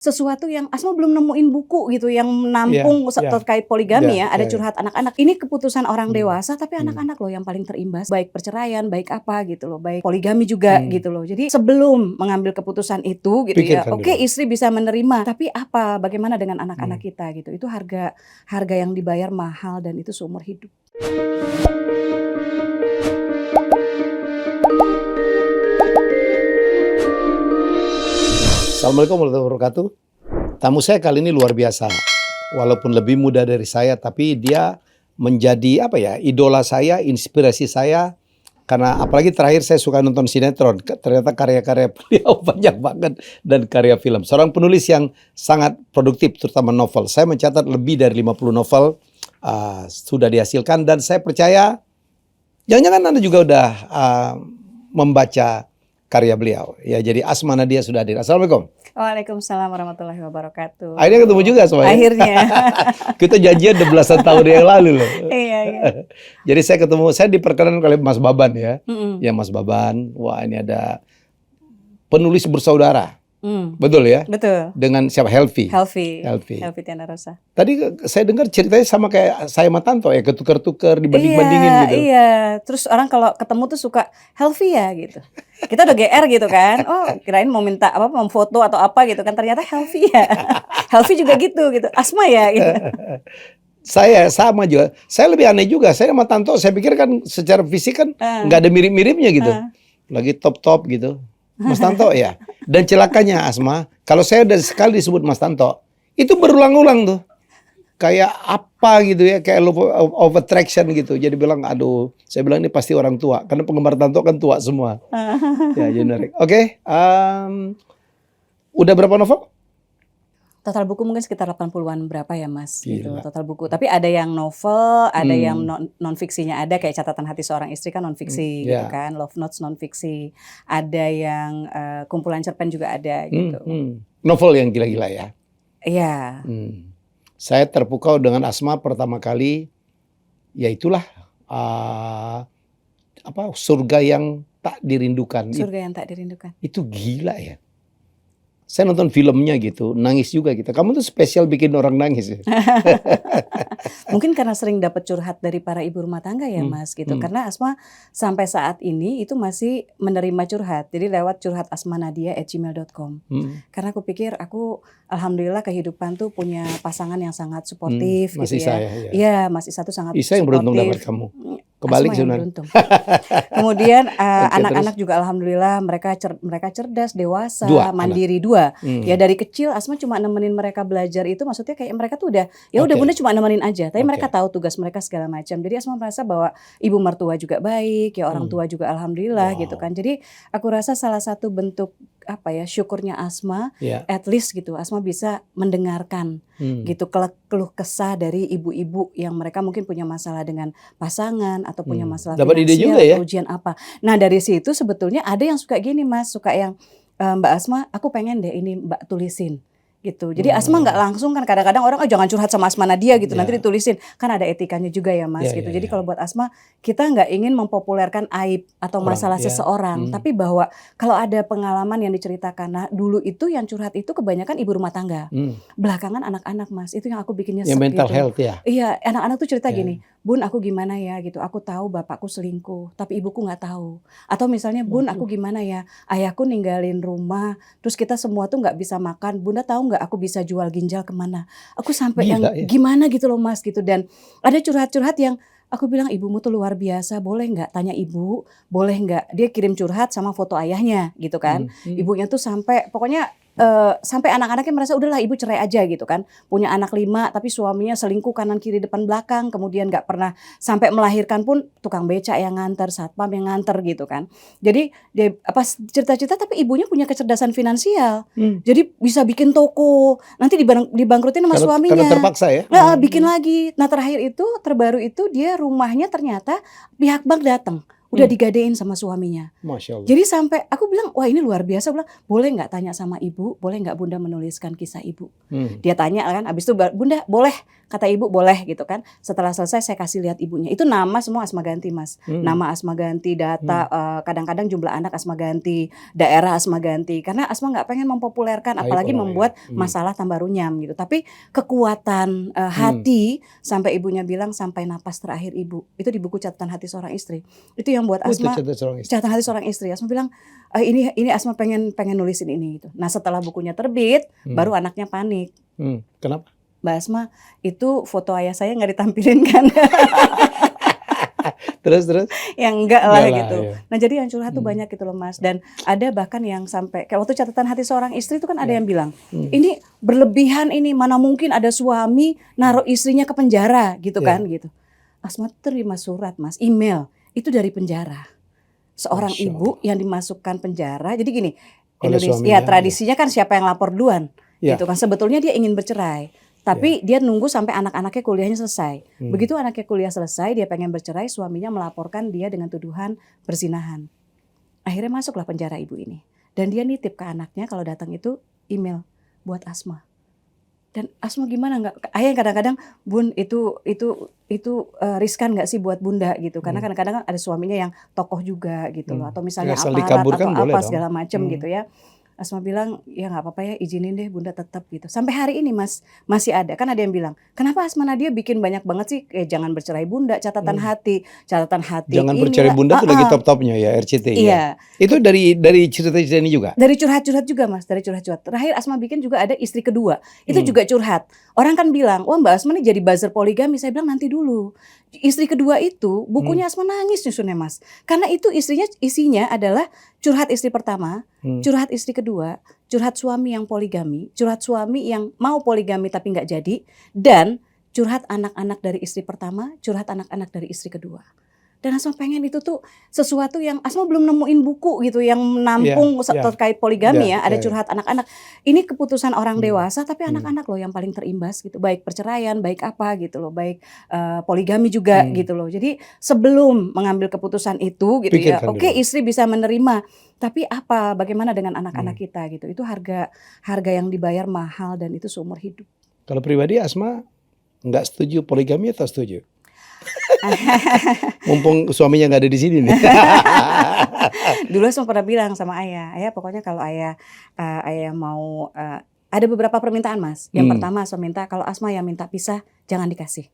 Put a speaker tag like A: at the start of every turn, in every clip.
A: sesuatu yang Asma belum nemuin buku gitu yang
B: Iya,
A: menampung
B: iya,
A: terkait poligami
B: iya,
A: ya, ada
B: iya, iya.
A: curhat anak-anak. Ini keputusan orang dewasa tapi
B: Hmm.
A: anak-anak loh yang paling terimbas, baik perceraian, baik apa gitu loh, baik poligami juga
B: Hmm.
A: gitu loh. Jadi sebelum mengambil keputusan itu gitu ya,
B: Pikirkan
A: oke
B: dulu.
A: istri bisa menerima, tapi apa, bagaimana dengan anak-anak kita gitu. Itu harga yang dibayar mahal dan itu seumur hidup.
B: Assalamualaikum warahmatullahi wabarakatuh. Tamu saya kali ini luar biasa. Walaupun lebih muda dari saya, tapi dia menjadi idola saya, inspirasi saya. Karena apalagi terakhir saya suka nonton sinetron. Ternyata karya-karya beliau banyak banget dan karya film. Seorang penulis yang sangat produktif, terutama novel. Saya mencatat lebih dari 50 novel sudah dihasilkan dan saya percaya jangan-jangan Anda juga udah membaca karya beliau. Ya, jadi Asma Nadia sudah hadir. Assalamualaikum.
A: Waalaikumsalam warahmatullahi wabarakatuh.
B: Akhirnya ketemu juga semuanya.
A: Akhirnya.
B: Kita janjian udah belasan tahun yang lalu loh.
A: Iya.
B: Jadi saya diperkenalkan oleh Mas Baban ya.
A: Mm-mm.
B: Ya Mas Baban, wah ini ada penulis bersaudara. Betul ya?
A: Betul.
B: Dengan siapa? Helvi
A: Tiana Rosa.
B: Tadi saya dengar ceritanya sama kayak saya sama Tanto ya, ketukar-tukar, dibanding-bandingin gitu.
A: Iya, terus orang kalau ketemu tuh suka Helvi ya gitu. Kita udah GR gitu kan. Oh, kirain mau minta mau foto atau apa gitu kan, ternyata Helvi ya. Helvi juga gitu. Asma ya gitu.
B: Saya sama juga. Saya lebih aneh juga. Saya sama Tanto, saya pikir kan secara fisik kan nggak ada mirip-miripnya gitu. Lagi top-top gitu. Mas Tanto ya. Dan celakanya Asma, kalau saya udah sekali disebut Mas Tanto, itu berulang-ulang tuh. Kayak apa gitu ya, kayak law of attraction gitu. Jadi bilang, aduh, saya bilang ini pasti orang tua. Karena penggemar Tanto kan tua semua. Ya, generik. Oke, udah berapa novel?
A: Total buku mungkin sekitar 80-an berapa ya Mas gitu,
B: Gila.
A: total buku. Tapi ada yang novel, ada yang non-fiksinya ada, kayak Catatan Hati Seorang Istri kan non-fiksi gitu kan, Love Notes non-fiksi. Ada yang kumpulan cerpen juga ada gitu.
B: Novel yang gila-gila ya?
A: Iya.
B: Saya terpukau dengan Asma pertama kali, ya itulah surga yang tak dirindukan.
A: Surga yang tak dirindukan.
B: Itu gila ya. Saya nonton filmnya gitu, nangis juga gitu. Kamu tuh spesial bikin orang nangis ya.
A: Mungkin karena sering dapat curhat dari para ibu rumah tangga ya Mas gitu. Karena Asma sampai saat ini itu masih menerima curhat. Jadi lewat curhatasmanadia@gmail.com. Karena aku pikir alhamdulillah kehidupan tuh punya pasangan yang sangat suportif gitu ya.
B: Saya, ya.
A: Iya, masih satu sangat
B: Isa yang beruntung dapat kamu. Kebalik sebenarnya. Kemudian
A: anak-anak juga alhamdulillah mereka cerdas, dewasa, mandiri dua. Ya dari kecil Asma cuma nemenin mereka belajar itu, maksudnya kayak mereka tuh udah Bunda cuma nemenin aja, tapi mereka tahu tugas mereka segala macam. Jadi Asma merasa bahwa ibu mertua juga baik, ya orang tua juga alhamdulillah gitu kan. Jadi aku rasa salah satu bentuk syukurnya Asma, at least gitu Asma bisa mendengarkan gitu keluh kesah dari ibu-ibu yang mereka mungkin punya masalah dengan pasangan atau punya masalah
B: dapat ide juga
A: finansial,
B: ya?
A: ujian apa. Nah dari situ sebetulnya ada yang suka gini Mas, suka yang Mbak Asma, aku pengen deh ini Mbak tulisin gitu. Jadi Asma nggak langsung kan, kadang-kadang orang jangan curhat sama Asma Nadia gitu, nanti ditulisin. Kan ada etikanya juga ya Mas gitu. Jadi kalau buat Asma, kita nggak ingin mempopulerkan aib atau masalah seseorang, tapi bahwa kalau ada pengalaman yang diceritakan, nah dulu itu yang curhat itu kebanyakan ibu rumah tangga. Belakangan anak-anak Mas, itu yang aku bikin nyesek
B: gitu. Mental health ya?
A: Iya, anak-anak tuh cerita gini, Bun aku gimana ya gitu, aku tahu bapakku selingkuh, tapi ibuku nggak tahu. Atau misalnya Bun aku gimana ya, ayahku ninggalin rumah, terus kita semua tuh nggak bisa makan, Bunda tahu nggak aku bisa jual ginjal kemana? Aku sampai gimana gitu loh Mas gitu. Dan ada curhat-curhat yang aku bilang ibumu tuh luar biasa, boleh nggak tanya ibu, boleh nggak? Dia kirim curhat sama foto ayahnya gitu kan. Ibunya tuh sampai pokoknya sampai anak-anaknya merasa udahlah ibu cerai aja gitu kan. Punya anak 5 tapi suaminya selingkuh kanan kiri depan belakang, kemudian nggak pernah sampai melahirkan pun tukang becak yang nganter, satpam yang nganter gitu kan. Jadi dia cerita-cerita tapi ibunya punya kecerdasan finansial. Jadi bisa bikin toko, nanti dibangkrutin sama suaminya.
B: Karena terpaksa ya.
A: Bikin lagi. Nah terbaru itu dia rumahnya ternyata pihak bank datang. udah digadein sama suaminya.
B: Masya Allah.
A: Jadi sampai aku bilang, wah ini luar biasa. Bilang, boleh nggak tanya sama ibu, boleh nggak Bunda menuliskan kisah ibu? Dia tanya kan, abis itu Bunda boleh, kata ibu boleh gitu kan. Setelah selesai saya kasih lihat ibunya. Itu nama semua Asma ganti Mas. Nama Asma ganti, data, kadang-kadang jumlah anak Asma ganti, daerah Asma ganti. Karena Asma nggak pengen mempopulerkan, apalagi membuat masalah tambah runyam gitu. Tapi kekuatan hati sampai ibunya bilang sampai napas terakhir ibu. Itu di buku catatan hati seorang istri. Itu yang buat Asma, catatan hati seorang istri. Asma bilang ini Asma pengen nulisin ini gitu. Nah setelah bukunya terbit, baru anaknya panik.
B: Kenapa?
A: Mbak Asma, itu foto ayah saya nggak ditampilin kan?
B: Terus?
A: Ya enggak lah gitu.
B: Iya.
A: Nah jadi yang curhat tuh banyak gitu loh Mas. Dan ada bahkan yang sampai kayak waktu catatan hati seorang istri itu kan ada yang bilang, ini berlebihan ini, mana mungkin ada suami naruh istrinya ke penjara gitu kan gitu. Asma terima surat Mas, email itu dari penjara. Seorang ibu yang dimasukkan penjara. Jadi gini, Indonesia ya tradisinya kan siapa yang lapor duluan gitu kan. Sebetulnya dia ingin bercerai. Tapi dia nunggu sampai anak-anaknya kuliahnya selesai. Begitu anaknya kuliah selesai, dia pengen bercerai, suaminya melaporkan dia dengan tuduhan perzinahan. Akhirnya masuklah penjara ibu ini. Dan dia nitip ke anaknya kalau datang itu email buat Asma. Dan Asma gimana nggak? Ayah kadang-kadang, Bun itu riskan nggak sih buat Bunda gitu? Karena kadang-kadang kan ada suaminya yang tokoh juga gitu loh. Atau misalnya aparat atau apa segala macam gitu ya. Asma bilang, ya nggak apa-apa ya, izinin deh Bunda tetap gitu. Sampai hari ini Mas, masih ada. Kan ada yang bilang, kenapa Asma Nadia bikin banyak banget sih? Jangan bercerai Bunda, catatan hati.
B: Jangan bercerai Bunda tuh lagi top-topnya ya, RCT ya. Itu dari cerita-cerita ini juga? Dari
A: curhat-curhat juga Mas, dari curhat-curhat. Terakhir Asma bikin juga ada istri kedua. Itu juga curhat. Orang kan bilang, wah Mbak Asma nih jadi buzzer poligami. Saya bilang nanti dulu. Istri kedua itu, bukunya Asma nangis nyusunnya Mas. Karena itu isinya adalah curhat istri pertama, curhat istri kedua, curhat suami yang poligami, curhat suami yang mau poligami tapi nggak jadi, dan curhat anak-anak dari istri pertama, curhat anak-anak dari istri kedua. Dan Asma pengen itu tuh sesuatu yang Asma belum nemuin buku gitu yang menampung terkait poligami ya. Ada curhat anak-anak. Ini keputusan orang dewasa tapi anak-anak loh yang paling terimbas gitu. Baik perceraian, baik apa gitu loh. Baik poligami juga gitu loh. Jadi sebelum mengambil keputusan itu gitu ya. Oke, istri bisa menerima. Tapi apa, bagaimana dengan anak-anak kita gitu. Itu harga yang dibayar mahal dan itu seumur hidup.
B: Kalau pribadi Asma nggak setuju poligami atau setuju? Mumpung suaminya nggak ada di sini nih.
A: Dulu Asma pernah bilang sama ayah pokoknya kalau ayah mau ada beberapa permintaan Mas. Yang pertama Asma minta kalau Asma yang minta pisah jangan dikasih.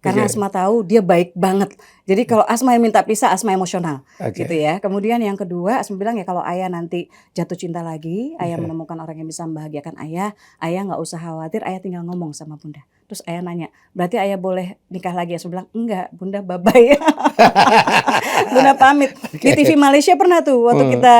A: Karena Asma tahu dia baik banget. Jadi kalau Asma yang minta pisah, Asma emosional gitu ya. Kemudian yang kedua Asma bilang ya kalau ayah nanti jatuh cinta lagi, ayah menemukan orang yang bisa membahagiakan ayah nggak usah khawatir, ayah tinggal ngomong sama Bunda. Terus ayah nanya, berarti ayah boleh nikah lagi? Asma bilang, enggak Bunda bye-bye. Bunda pamit. Di TV Malaysia pernah tuh waktu kita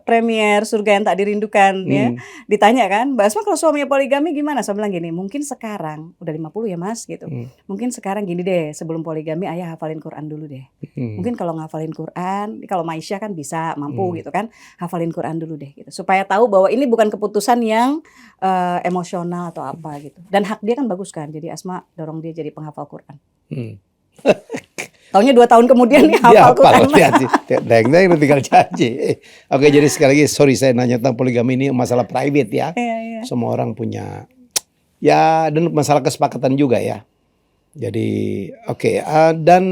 A: premier Surga Yang Tak Dirindukan ya. Ditanya kan, Mbak Asma kalau suaminya poligami gimana? Saya bilang gini, mungkin sekarang udah 50 ya Mas gitu. Mungkin sekarang gini deh, sebelum poligami ayah hafalin Quran dulu deh. Mungkin kalau ngafalin Quran, kalau Maisha kan bisa mampu gitu kan, hafalin Quran dulu deh gitu. Supaya tahu bahwa ini bukan keputusan yang emosional atau apa gitu. Dan hak dia kan bagus kan, jadi Asma dorong dia jadi penghafal Quran. Taunya 2 tahun kemudian nih hafal Quran.
B: Deng tinggal janji. Oke, jadi sekali lagi sorry saya nanya tentang poligami ini masalah private ya. Semua orang punya ya dan masalah kesepakatan juga ya. Jadi dan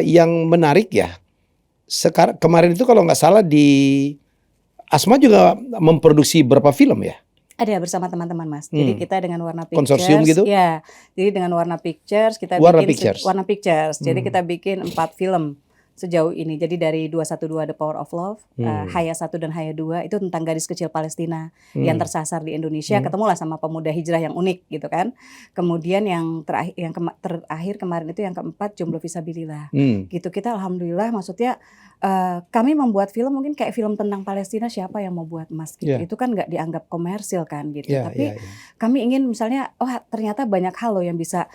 B: yang menarik ya. Kemarin itu kalau nggak salah di Asma juga memproduksi berapa film ya?
A: Ada bersama teman-teman Mas. Jadi kita dengan Warna Pictures.
B: Konsorsium gitu?
A: Ya. Jadi dengan Warna Pictures kita
B: Warna
A: Warna Pictures. Jadi kita bikin 4 film sejauh ini. Jadi dari 212 The Power of Love, Haya 1 dan Haya 2 itu tentang gadis kecil Palestina yang tersasar di Indonesia, ketemulah sama pemuda hijrah yang unik gitu kan. Kemudian yang terakhir kemarin itu yang keempat Jomblo Fisabilillah. Gitu kita alhamdulillah maksudnya kami membuat film mungkin kayak film tentang Palestina siapa yang mau buat Mas gitu. Itu kan nggak dianggap komersil kan gitu. Tapi kami ingin misalnya ternyata banyak hal loh yang bisa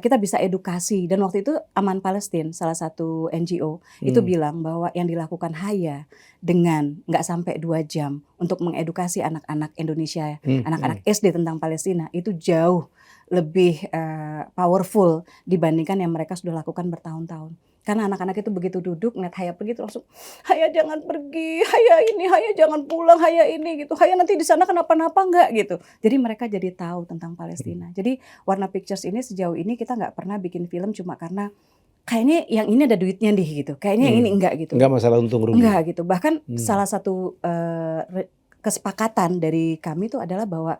A: kita bisa edukasi dan waktu itu Aman Palestina salah satu NGO itu bilang bahwa yang dilakukan Haya dengan nggak sampai 2 jam untuk mengedukasi anak-anak Indonesia, anak-anak SD tentang Palestina itu jauh lebih powerful dibandingkan yang mereka sudah lakukan bertahun-tahun. Karena anak-anak itu begitu duduk ngeliat Haya pergi tuh langsung, "Haya jangan pergi, Haya ini, Haya jangan pulang, Haya ini," gitu. "Haya nanti di sana kenapa-napa nggak?" gitu. Jadi mereka jadi tahu tentang Palestina. Jadi Warna Pictures ini sejauh ini kita nggak pernah bikin film cuma karena kayaknya yang ini ada duitnya deh gitu, kayaknya yang ini enggak gitu.
B: Enggak masalah untung rugi.
A: Enggak gitu. Bahkan salah satu kesepakatan dari kami itu adalah bahwa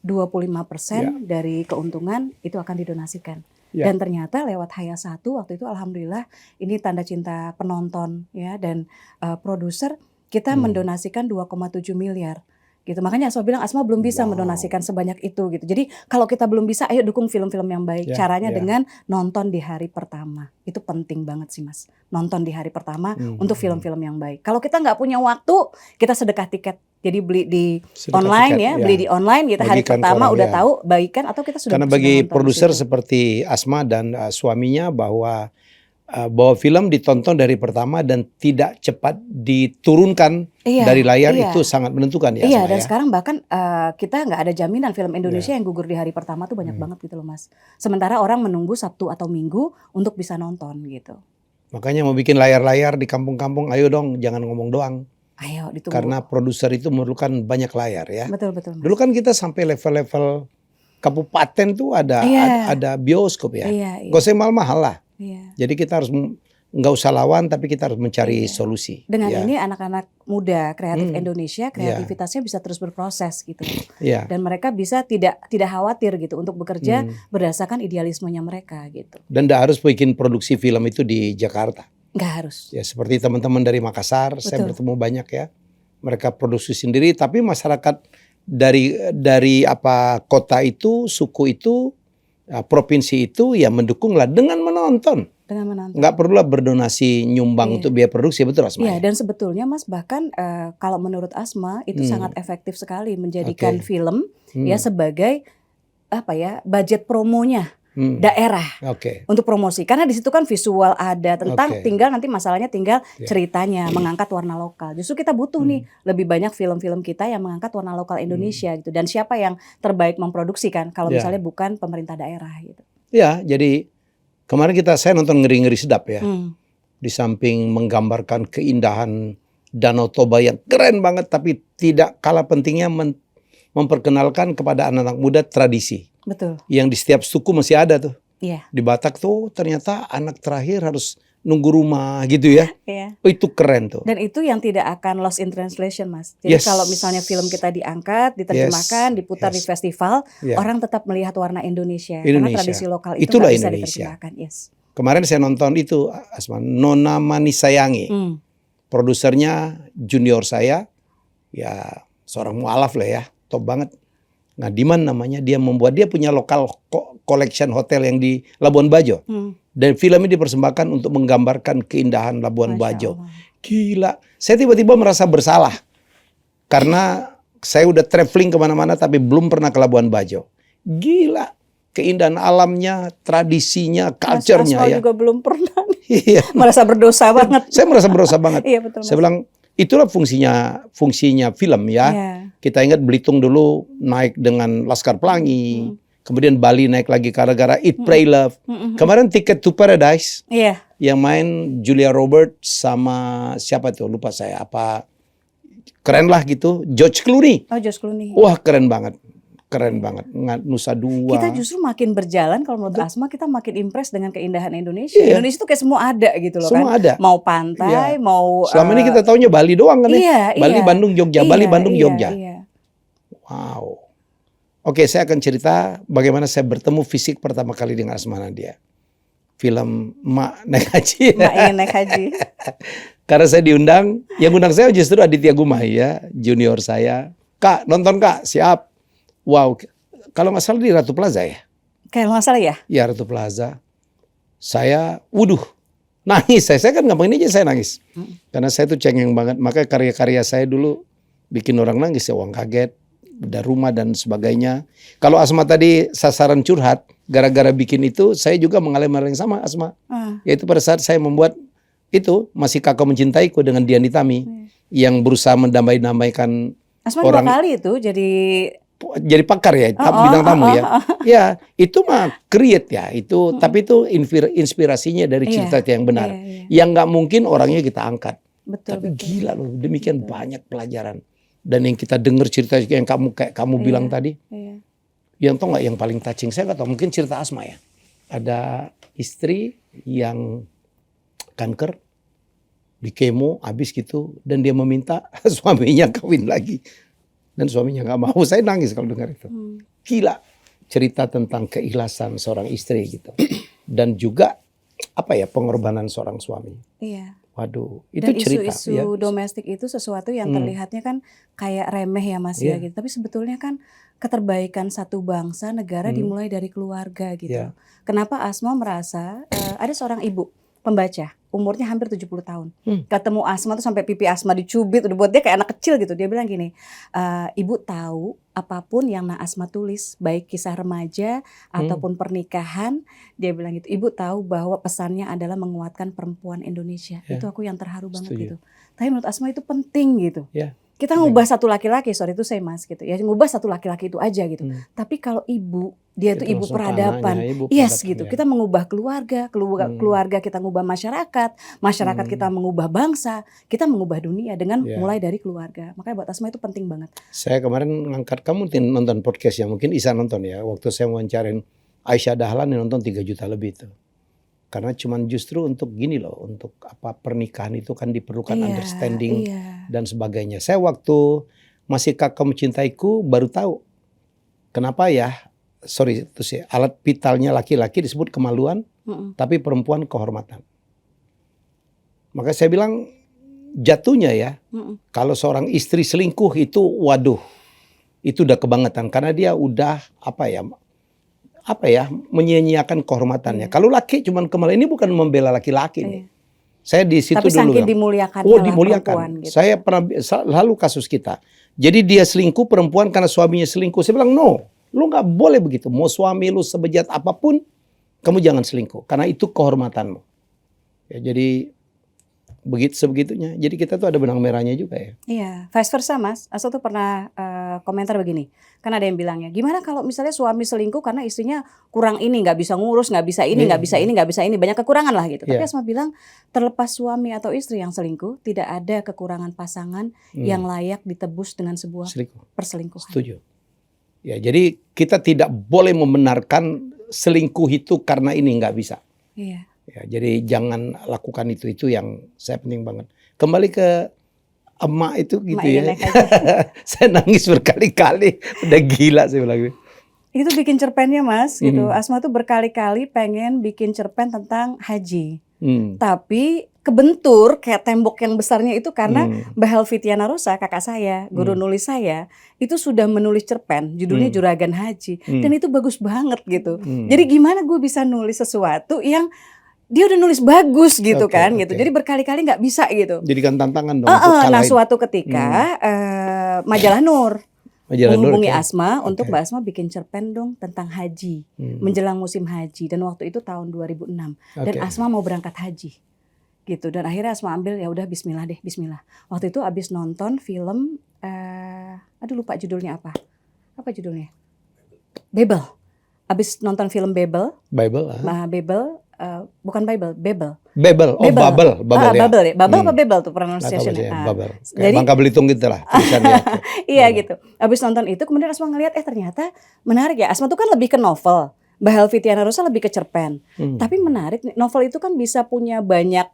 A: 25% dari keuntungan itu akan didonasikan. Dan ternyata lewat Haya 1 waktu itu alhamdulillah ini tanda cinta penonton ya dan produser kita mendonasikan 2,7 miliar gitu. Makanya Asma bilang Asma belum bisa mendonasikan sebanyak itu gitu. Jadi kalau kita belum bisa ayo dukung film-film yang baik. Caranya dengan nonton di hari pertama. Itu penting banget sih Mas. Nonton di hari pertama untuk film-film yang baik. Kalau kita nggak punya waktu, kita sedekah tiket. Jadi beli di online tiket, beli di online gitu hari pertama udah tahu baikan atau kita sudah.
B: Karena bagi produser seperti Asma dan suaminya bahwa film ditonton dari pertama dan tidak cepat diturunkan dari layar itu sangat menentukan ya.
A: Iya dan sekarang bahkan kita nggak ada jaminan film Indonesia yang gugur di hari pertama tuh banyak banget gitu loh Mas. Sementara orang menunggu Sabtu atau Minggu untuk bisa nonton gitu.
B: Makanya mau bikin layar-layar di kampung-kampung, ayo dong jangan ngomong doang.
A: Ayo ditunggu.
B: Karena produser itu memerlukan banyak layar ya.
A: Betul Mas.
B: Dulu kan kita sampai level-level kabupaten tuh ada bioskop ya. Gak usah mahal-mahal lah. Jadi kita harus nggak usah lawan tapi kita harus mencari solusi.
A: Dengan ini anak-anak muda kreatif Indonesia kreativitasnya bisa terus berproses gitu. Dan mereka bisa tidak khawatir gitu untuk bekerja berdasarkan idealismenya mereka gitu.
B: Dan tidak harus bikin produksi film itu di Jakarta.
A: Nggak harus.
B: Ya seperti teman-teman dari Makassar, saya bertemu banyak ya. Mereka produksi sendiri tapi masyarakat dari kota itu, suku itu, provinsi itu ya mendukunglah dengan menonton. Nggak perlulah berdonasi nyumbang untuk biaya produksi, betul Asma?
A: Iya dan sebetulnya Mas bahkan kalau menurut Asma itu sangat efektif sekali menjadikan film ya sebagai budget promonya daerah untuk promosi. Karena di situ kan visual ada tentang tinggal nanti masalahnya tinggal ceritanya mengangkat warna lokal. Justru kita butuh nih lebih banyak film-film kita yang mengangkat warna lokal Indonesia gitu. Dan siapa yang terbaik memproduksikan kalau misalnya bukan pemerintah daerah gitu.
B: Ya, jadi kemarin saya nonton Ngeri-Ngeri Sedap ya. Di samping menggambarkan keindahan Danau Toba yang keren banget tapi tidak kalah pentingnya memperkenalkan kepada anak-anak muda tradisi.
A: Betul.
B: Yang di setiap suku masih ada tuh.
A: Iya.
B: Di Batak tuh ternyata anak terakhir harus nunggu rumah gitu ya. Oh, itu keren tuh.
A: Dan itu yang tidak akan lost in translation Mas. Jadi kalau misalnya film kita diangkat, diterjemahkan, diputar di festival, orang tetap melihat warna Indonesia. Karena tradisi lokal itu
B: itulah
A: bisa
B: Indonesia.
A: diterjemahkan.
B: Kemarin saya nonton itu Asma, Nona Mani Sayangi. Produsernya junior saya. Ya seorang mualaf lah ya. Top banget. Nah, Diman namanya, dia punya lokal collection hotel yang di Labuan Bajo. Dan film ini dipersembahkan untuk menggambarkan keindahan Labuan Bajo. Gila, saya tiba-tiba merasa bersalah. Karena saya udah traveling kemana-mana tapi belum pernah ke Labuan Bajo. Gila, keindahan alamnya, tradisinya, culture-nya ya.
A: juga belum pernah.
B: Iya.
A: Merasa berdosa banget.
B: Saya merasa berdosa banget.
A: Iya, betul,
B: saya bilang, itulah fungsinya film ya. Kita ingat Belitung dulu naik dengan Laskar Pelangi. Kemudian Bali naik lagi gara-gara Eat, Pray, Love. Kemarin Ticket to Paradise. Yang main Julia Roberts sama siapa tuh? Lupa saya. Keren lah gitu. George Clooney.
A: Oh, George Clooney.
B: Wah, keren banget. Keren banget. Nusa Dua.
A: Kita justru makin berjalan kalau menurut Asma kita makin impress dengan keindahan Indonesia. Indonesia tuh kayak semua ada gitu loh.
B: Semua ada.
A: Mau pantai, mau
B: selama ini kita taunya Bali doang kan ya. Bali, Bandung, Jogja. Bali, Bandung, Jogja. Wow. Oke, saya akan cerita bagaimana saya bertemu fisik pertama kali dengan Asma Nadia. Film Mak Naik Haji.
A: Mak ingin naik haji.
B: Karena saya diundang, yang undang saya justru Aditya Gumai ya, junior saya. Kak, nonton Kak, siap. Wow, kalau nggak salah di Ratu Plaza ya?
A: Kalau nggak salah ya?
B: Ya Ratu Plaza. Saya, nangis. Saya kan gampang ini aja saya nangis. Karena saya tuh cengeng banget. Makanya karya-karya saya dulu bikin orang nangis ya. Uang kaget, beda rumah dan sebagainya. Kalau Asma tadi sasaran curhat, gara-gara bikin itu, saya juga mengalami hal yang sama Asma. Yaitu pada saat saya membuat itu, Masih Kakak Mencintaiku dengan Dian Nitami. Yang berusaha mendamai-damaikan
A: Asma
B: orang.
A: 2 kali itu jadi
B: jadi pakar ya, bintang tamu ya. Ya, itu mah create ya, itu tapi itu inspirasinya dari cerita yang benar. Yang nggak mungkin orangnya kita angkat.
A: Betul,
B: Tapi
A: betul.
B: gila loh, demikian banyak pelajaran. Dan yang kita dengar cerita yang kamu bilang tadi, yang tau nggak yang paling touching, saya nggak tahu, mungkin cerita Asma ya. Ada istri yang kanker, di kemo, habis gitu, dan dia meminta suaminya kawin lagi. Dan suaminya nggak mau. Saya nangis kalau dengar itu. Gila, cerita tentang keikhlasan seorang istri gitu. Dan juga apa ya, pengorbanan seorang suami.
A: Iya.
B: Waduh, itu
A: Dan
B: cerita.
A: isu-isu
B: Ya.
A: domestik itu sesuatu yang terlihatnya kan kayak remeh ya Mas ya gitu. Tapi sebetulnya kan keterbaikan satu bangsa, negara dimulai dari keluarga gitu. Kenapa Asma merasa ada seorang ibu pembaca, umurnya hampir 70 tahun. Ketemu Asma tuh sampai pipi Asma dicubit, udah buat dia kayak anak kecil gitu. Dia bilang gini, ibu tahu apapun yang Asma tulis, baik kisah remaja ataupun pernikahan, dia bilang gitu. Ibu tahu bahwa pesannya adalah menguatkan perempuan Indonesia. Itu aku yang terharu banget gitu. Tapi menurut Asma itu penting gitu. Kita ngubah satu laki-laki, sorry itu saya Mas gitu ya, ngubah satu laki-laki itu aja gitu. Tapi kalau ibu, dia tuh ibu peradaban, gitu. Kita mengubah keluarga kita ngubah masyarakat kita mengubah bangsa, kita mengubah dunia dengan mulai dari keluarga. Makanya buat Asma itu penting banget.
B: Saya kemarin ngangkat, kamu nonton podcast ya, mungkin Isa nonton ya, waktu saya wawancarin Aisyah Dahlan yang nonton 3 juta lebih itu. Karena cuman justru untuk gini loh, untuk apa, pernikahan itu kan diperlukan understanding dan sebagainya. Saya waktu masih Kakak Mencintaiku baru tahu kenapa ya, itu sih alat vitalnya laki-laki disebut kemaluan, tapi perempuan kehormatan. Maka saya bilang jatuhnya ya, kalau seorang istri selingkuh itu waduh, itu udah kebangetan karena dia udah menyia-nyiakan kehormatannya. Kalau laki cuman kemaluan, ini bukan membela laki-laki nih. Saya di situ
A: tapi
B: dulu.
A: Tapi dimuliakan.
B: Dimuliakan. Gitu. Saya pernah lalu kasus kita. Jadi dia selingkuh perempuan karena suaminya selingkuh. Saya bilang no, lu nggak boleh begitu. Mau suami lu sebejat apapun, kamu jangan selingkuh karena itu kehormatanmu. Ya, jadi sebegitunya. Jadi kita tuh ada benang merahnya juga ya.
A: Iya, vice versa Mas. Asal tuh pernah komentar begini. Kan ada yang bilangnya, gimana kalau misalnya suami selingkuh karena istrinya kurang ini, nggak bisa ngurus, nggak bisa ini, nggak bisa ini, banyak kekurangan lah gitu. Tapi Asma bilang, terlepas suami atau istri yang selingkuh, tidak ada kekurangan pasangan yang layak ditebus dengan sebuah perselingkuhan.
B: Setuju. Ya, jadi kita tidak boleh membenarkan selingkuh itu karena ini nggak bisa.
A: Iya.
B: Ya, jadi jangan lakukan itu yang saya penting banget. Kembali ke emak itu gitu ya. Saya nangis berkali-kali, udah gila saya bilang.
A: Itu bikin cerpennya Mas gitu. Asma tuh berkali-kali pengen bikin cerpen tentang haji. Tapi kebentur kayak tembok yang besarnya itu karena Mbak Helvitiana Rosa, kakak saya, guru nulis saya, itu sudah menulis cerpen, judulnya Juragan Haji. Dan itu bagus banget gitu. Jadi gimana gue bisa nulis sesuatu yang dia udah nulis bagus gitu gitu. Jadi berkali-kali nggak bisa gitu.
B: Jadikan tantangan dong.
A: Nah suatu ketika Majalah Nur menghubungi Asma untuk Mbak Asma bikin cerpen dong tentang haji menjelang musim haji, dan waktu itu tahun 2006 dan Asma mau berangkat haji gitu, dan akhirnya Asma ambil ya udah Bismillah. Waktu itu abis nonton film aduh lupa judulnya apa judulnya, Babel. Abis nonton film Babel. Bukan Bible, Babel.
B: Babel.
A: Babel ya. Babel apa Babel tuh pronunciation-nya.
B: Babel. Kayak Bangka Belitung gitu lah.
A: Iya gitu. Abis nonton itu kemudian Asma ngelihat ternyata menarik ya. Asma tuh kan lebih ke novel. Mbak Helvitiana Rosa lebih ke cerpen. Tapi menarik, novel itu kan bisa punya banyak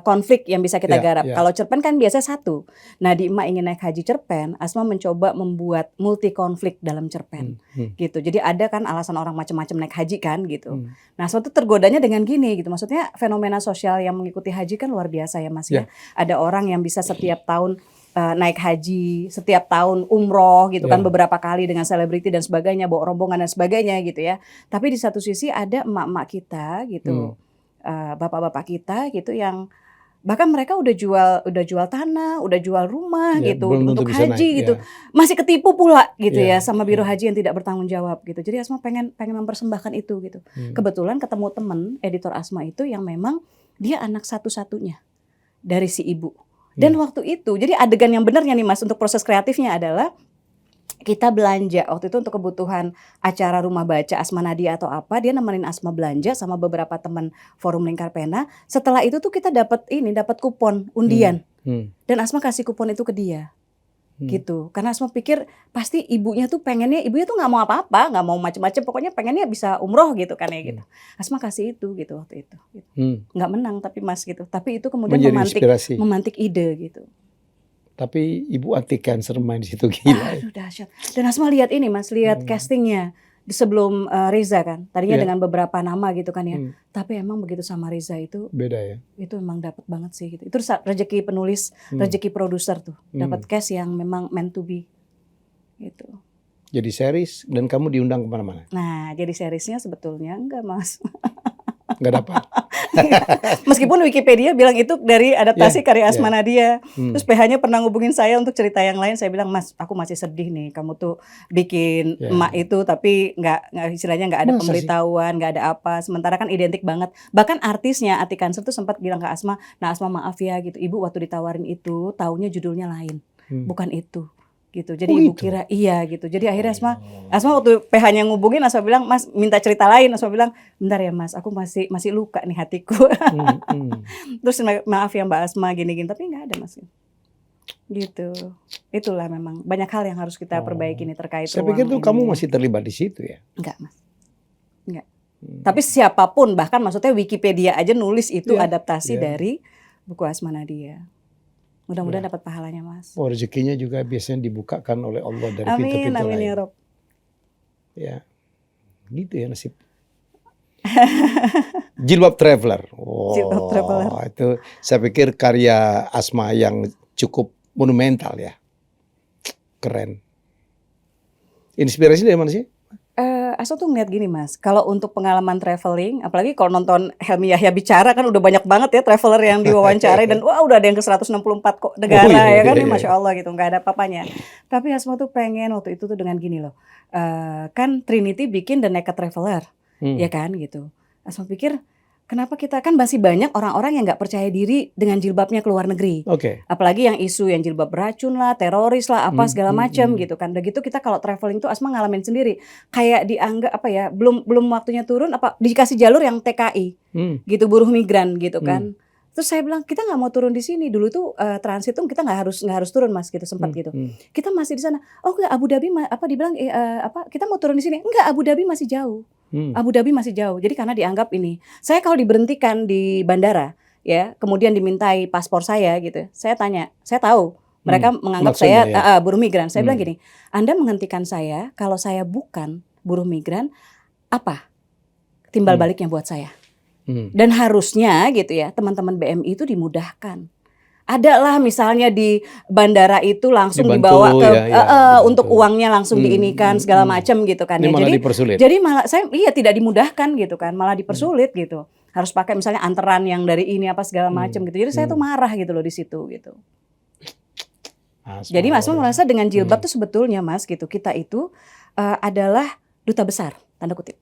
A: konflik yang bisa kita garap. Kalau cerpen kan biasanya satu. Nah di Emak Ingin Naik Haji cerpen, Asma mencoba membuat multi konflik dalam cerpen gitu. Jadi ada kan alasan orang macam-macam naik haji kan gitu. Nah Asma tuh tergodanya dengan gini gitu. Maksudnya fenomena sosial yang mengikuti haji kan luar biasa ya Mas ya. Ada orang yang bisa setiap tahun naik haji, setiap tahun umroh gitu kan, beberapa kali dengan selebriti dan sebagainya, bawa rombongan dan sebagainya gitu ya. Tapi di satu sisi ada emak-emak kita gitu. Bapak-bapak kita gitu yang bahkan mereka udah jual tanah, udah jual rumah gitu untuk haji gitu. Masih ketipu pula gitu ya sama biro haji yang tidak bertanggung jawab gitu. Jadi Asma pengen mempersembahkan itu gitu. Kebetulan ketemu temen editor Asma itu yang memang dia anak satu-satunya dari si ibu. Dan waktu itu jadi adegan yang benarnya nih Mas untuk proses kreatifnya adalah kita belanja waktu itu untuk kebutuhan acara rumah baca Asma Nadia atau apa, dia nemenin Asma belanja sama beberapa teman Forum Lingkar Pena. Setelah itu tuh kita dapat kupon undian. Dan Asma kasih kupon itu ke dia. Gitu. Karena Asma pikir pasti ibunya tuh nggak mau apa-apa, nggak mau macem-macem, pokoknya pengennya bisa umroh gitu kan ya gitu. Asma kasih itu gitu waktu itu. Gitu. Nggak menang tapi Mas gitu. Tapi itu kemudian memantik ide gitu.
B: Tapi ibu anti cancer main di situ gila.
A: Aduh dahsyat. Dan Asma lihat ini Mas, lihat castingnya sebelum Reza kan. Tadinya dengan beberapa nama gitu kan ya. Tapi emang begitu sama Reza itu
B: beda ya.
A: Itu emang dapat banget sih gitu. Itu rezeki penulis, rezeki produser tuh. Dapat cast yang memang meant to be. Gitu.
B: Jadi series dan kamu diundang kemana-mana?
A: Nah, jadi seriesnya sebetulnya enggak Mas.
B: Nggak dapat.
A: Meskipun Wikipedia bilang itu dari adaptasi karya Asma Nadia. Terus PH-nya pernah ngubungin saya untuk cerita yang lain. Saya bilang, Mas, aku masih sedih nih. Kamu tuh bikin emak itu tapi istilahnya nggak ada pemberitahuan, nggak ada apa. Sementara kan identik banget. Bahkan artisnya Ati Cancer tuh sempat bilang ke Asma, nah Asma maaf ya gitu. Ibu waktu ditawarin itu, taunya judulnya lain, bukan itu. Gitu. Jadi ibu kira iya gitu. Jadi akhirnya Asma waktu PH-nya ngubungin, Asma bilang, Mas minta cerita lain. Asma bilang, bentar ya Mas, aku masih luka nih hatiku. Terus maaf ya Mbak Asma gini-gini, tapi nggak ada Mas. Gitu. Itulah memang banyak hal yang harus kita perbaiki nih terkait.
B: Saya pikir tuh kamu masih terlibat di situ ya?
A: Enggak Mas, enggak. Tapi siapapun, bahkan maksudnya Wikipedia aja nulis itu adaptasi dari buku Asma Nadia. Mudah-mudahan dapat pahalanya Mas.
B: Oh, rezekinya juga biasanya dibukakan oleh Allah dari pintu-pintu lain. Amin
A: ya Rob.
B: Ya, gitu ya nasib. Jilbab Traveler. Oh, Jilbab Traveler. Itu saya pikir karya Asma yang cukup monumental ya. Keren. Inspirasi dari mana sih?
A: Asal tuh ngeliat gini Mas, kalau untuk pengalaman traveling, apalagi kalau nonton Helmi Yahya bicara kan udah banyak banget ya traveler yang diwawancarai dan wah udah ada yang ke 164 kok negara ya kan, Masya Allah gitu, nggak ada apa-apanya. Tapi Asma tuh pengen waktu itu tuh dengan gini loh, kan Trinity bikin The Naked Traveler, ya kan gitu. Asma pikir kenapa kita kan masih banyak orang-orang yang nggak percaya diri dengan jilbabnya ke luar negeri. Apalagi yang isu yang jilbab beracun lah, teroris lah, apa segala macam gitu kan. Udah gitu kita kalau traveling tuh Asma ngalamin sendiri. Kayak dianggap apa ya, belum waktunya turun apa dikasih jalur yang TKI. Gitu, buruh migran gitu kan. Terus saya bilang kita nggak mau turun di sini dulu tuh transit tuh kita nggak harus turun Mas gitu sempat gitu. Kita masih di sana. Oh enggak, Abu Dhabi dibilang kita mau turun di sini. Enggak, Abu Dhabi masih jauh. Abu Dhabi masih jauh. Jadi karena dianggap ini, saya kalau diberhentikan di bandara ya, kemudian dimintai paspor saya gitu. Saya tanya, saya tahu mereka menganggap saya buruh migran. Saya bilang gini, Anda menghentikan saya kalau saya bukan buruh migran, apa timbal baliknya buat saya? Dan harusnya gitu ya, teman-teman BMI itu dimudahkan. Ada lah misalnya di bandara itu langsung dibawa ke untuk uangnya langsung diinikan segala macam gitu kan ya. Jadi malah saya tidak dimudahkan gitu kan, malah dipersulit gitu. Harus pakai misalnya anteran yang dari ini apa segala macam gitu. Jadi saya tuh marah gitu loh di situ gitu. Jadi Mas merasa dengan jilbab tuh sebetulnya Mas gitu, kita itu adalah duta besar tanda kutip.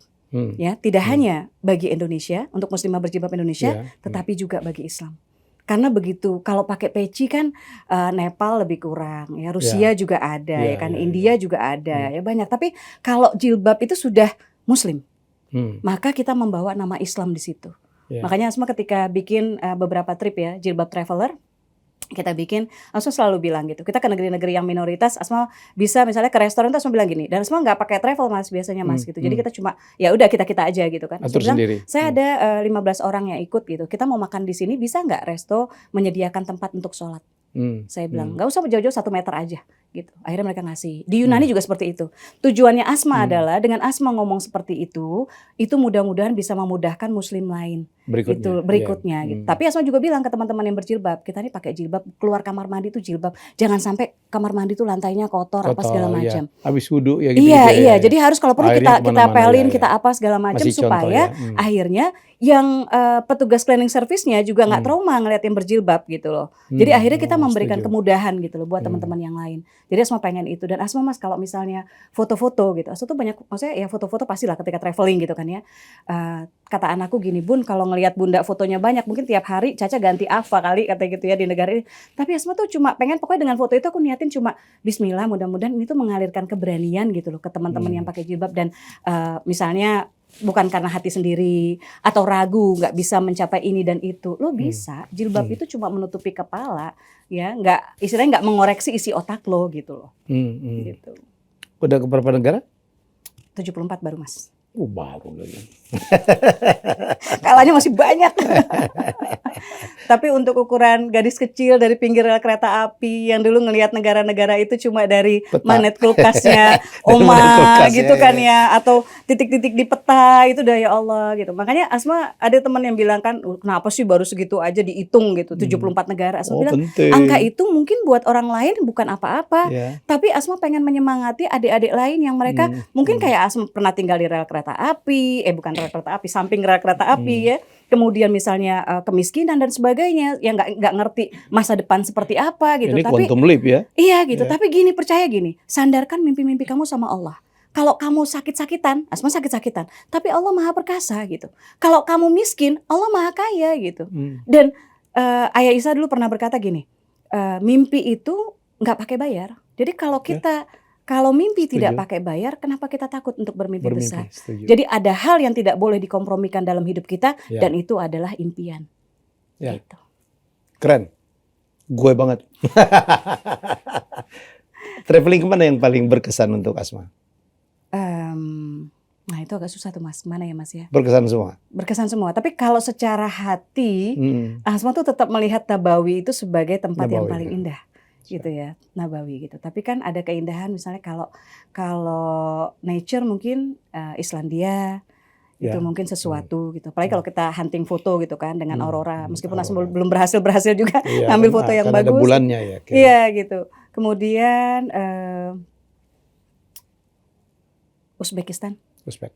A: Ya, tidak hanya bagi Indonesia untuk muslimah berjilbab Indonesia, tetapi juga bagi Islam. Karena begitu kalau pakai peci kan Nepal lebih kurang ya, Rusia juga ada ya kan, India juga ada ya banyak. Tapi kalau jilbab itu sudah Muslim, maka kita membawa nama Islam di situ. Makanya Asma ketika bikin beberapa trip ya jilbab traveler, kita bikin, Asma selalu bilang gitu, kita ke negeri-negeri yang minoritas, Asma bisa misalnya ke restoran tuh Asma bilang gini, dan Asma nggak pakai travel Mas biasanya Mas gitu, jadi kita cuma ya udah kita aja gitu kan.
B: Atur
A: bilang,
B: sendiri.
A: Saya ada 15 orang yang ikut gitu, kita mau makan di sini bisa nggak resto menyediakan tempat untuk sholat? Saya bilang nggak usah jauh-jauh 1 meter aja gitu. Akhirnya mereka ngasih. Di Yunani juga seperti itu. Tujuannya Asma adalah dengan Asma ngomong seperti itu mudah-mudahan bisa memudahkan Muslim lain. Berikutnya gitu. Tapi Asma juga bilang ke teman-teman yang berjilbab, kita nih pakai jilbab, keluar kamar mandi tuh jilbab, jangan sampai kamar mandi tuh lantainya kotor apa segala macam.
B: Habis wudu ya gitu.
A: Iya. Jadi harus kalau perlu kita pelin, kita apa segala macam supaya akhirnya yang petugas cleaning service-nya juga nggak trauma ngeliat yang berjilbab gitu loh. Jadi akhirnya kita memberikan
B: setuju.
A: kemudahan gitu loh buat teman-teman yang lain. Jadi Asma pengen itu. Dan Asma Mas kalau misalnya foto-foto gitu, Asma tuh banyak, maksudnya ya foto-foto pastilah ketika traveling gitu kan ya. Kata anakku gini, Bun kalau ngelihat Bunda fotonya banyak, mungkin tiap hari Caca ganti Ava kali katanya gitu ya di negara ini. Tapi Asma tuh cuma pengen, pokoknya dengan foto itu aku niatin cuma Bismillah, mudah-mudahan ini tuh mengalirkan keberanian gitu loh ke teman-teman yang pakai jilbab. Dan misalnya bukan karena hati sendiri atau ragu nggak bisa mencapai ini dan itu, lo bisa. Jilbab itu cuma menutupi kepala, ya nggak, istilahnya nggak mengoreksi isi otak lo gitu loh. Gitu.
B: Udah ke berapa negara?
A: 74 baru Mas.
B: Baru lagi.
A: Kalanya masih banyak. Tapi untuk ukuran gadis kecil dari pinggir rel kereta api yang dulu ngelihat negara-negara itu cuma dari
B: Peta.
A: magnet kulkasnya
B: Dari
A: Oma
B: magnet kulkas,
A: gitu
B: ya,
A: kan ya, atau titik-titik di peta itu udah ya Allah gitu. Makanya Asma ada teman yang bilang kan, kenapa sih baru segitu aja dihitung gitu, 74 negara. Asma bilang
B: penting.
A: angka itu mungkin buat orang lain bukan apa-apa,
B: Ya.
A: tapi Asma pengen menyemangati adik-adik lain yang mereka mungkin kayak Asma pernah tinggal di rel kereta api, bukan rel kereta api, samping rel kereta api ya. Kemudian misalnya kemiskinan dan sebagainya, yang nggak ngerti masa depan seperti apa gitu.
B: Ini
A: Tapi
B: quantum leap ya.
A: iya gitu. Tapi gini, percaya gini, sandarkan mimpi-mimpi kamu sama Allah. Kalau kamu sakit-sakitan, Asma sakit-sakitan, tapi Allah Maha Perkasa gitu. Kalau kamu miskin, Allah Maha Kaya gitu. Dan Ayah Isa dulu pernah berkata gini, mimpi itu nggak pakai bayar. Jadi kalau mimpi tidak pakai bayar, kenapa kita takut untuk bermimpi besar?
B: Setuju.
A: Jadi ada hal yang tidak boleh dikompromikan dalam hidup kita, dan itu adalah impian.
B: Ya.
A: Gitu.
B: Keren. Gue banget. Traveling kemana yang paling berkesan untuk Asma?
A: Nah itu agak susah tuh Mas, mana ya Mas ya?
B: Berkesan semua?
A: Berkesan semua, tapi kalau secara hati, Asma tuh tetap melihat Nabawi itu sebagai tempat yang paling indah. Gitu ya, Nabawi gitu. Tapi kan ada keindahan misalnya kalau nature mungkin Islandia itu mungkin sesuatu gitu. Apalagi kalau kita hunting foto gitu kan dengan aurora, meskipun Asma belum berhasil juga ngambil foto yang
B: kan
A: bagus.
B: Ada bulannya ya.
A: Iya gitu. Kemudian Uzbekistan,
B: Tashkent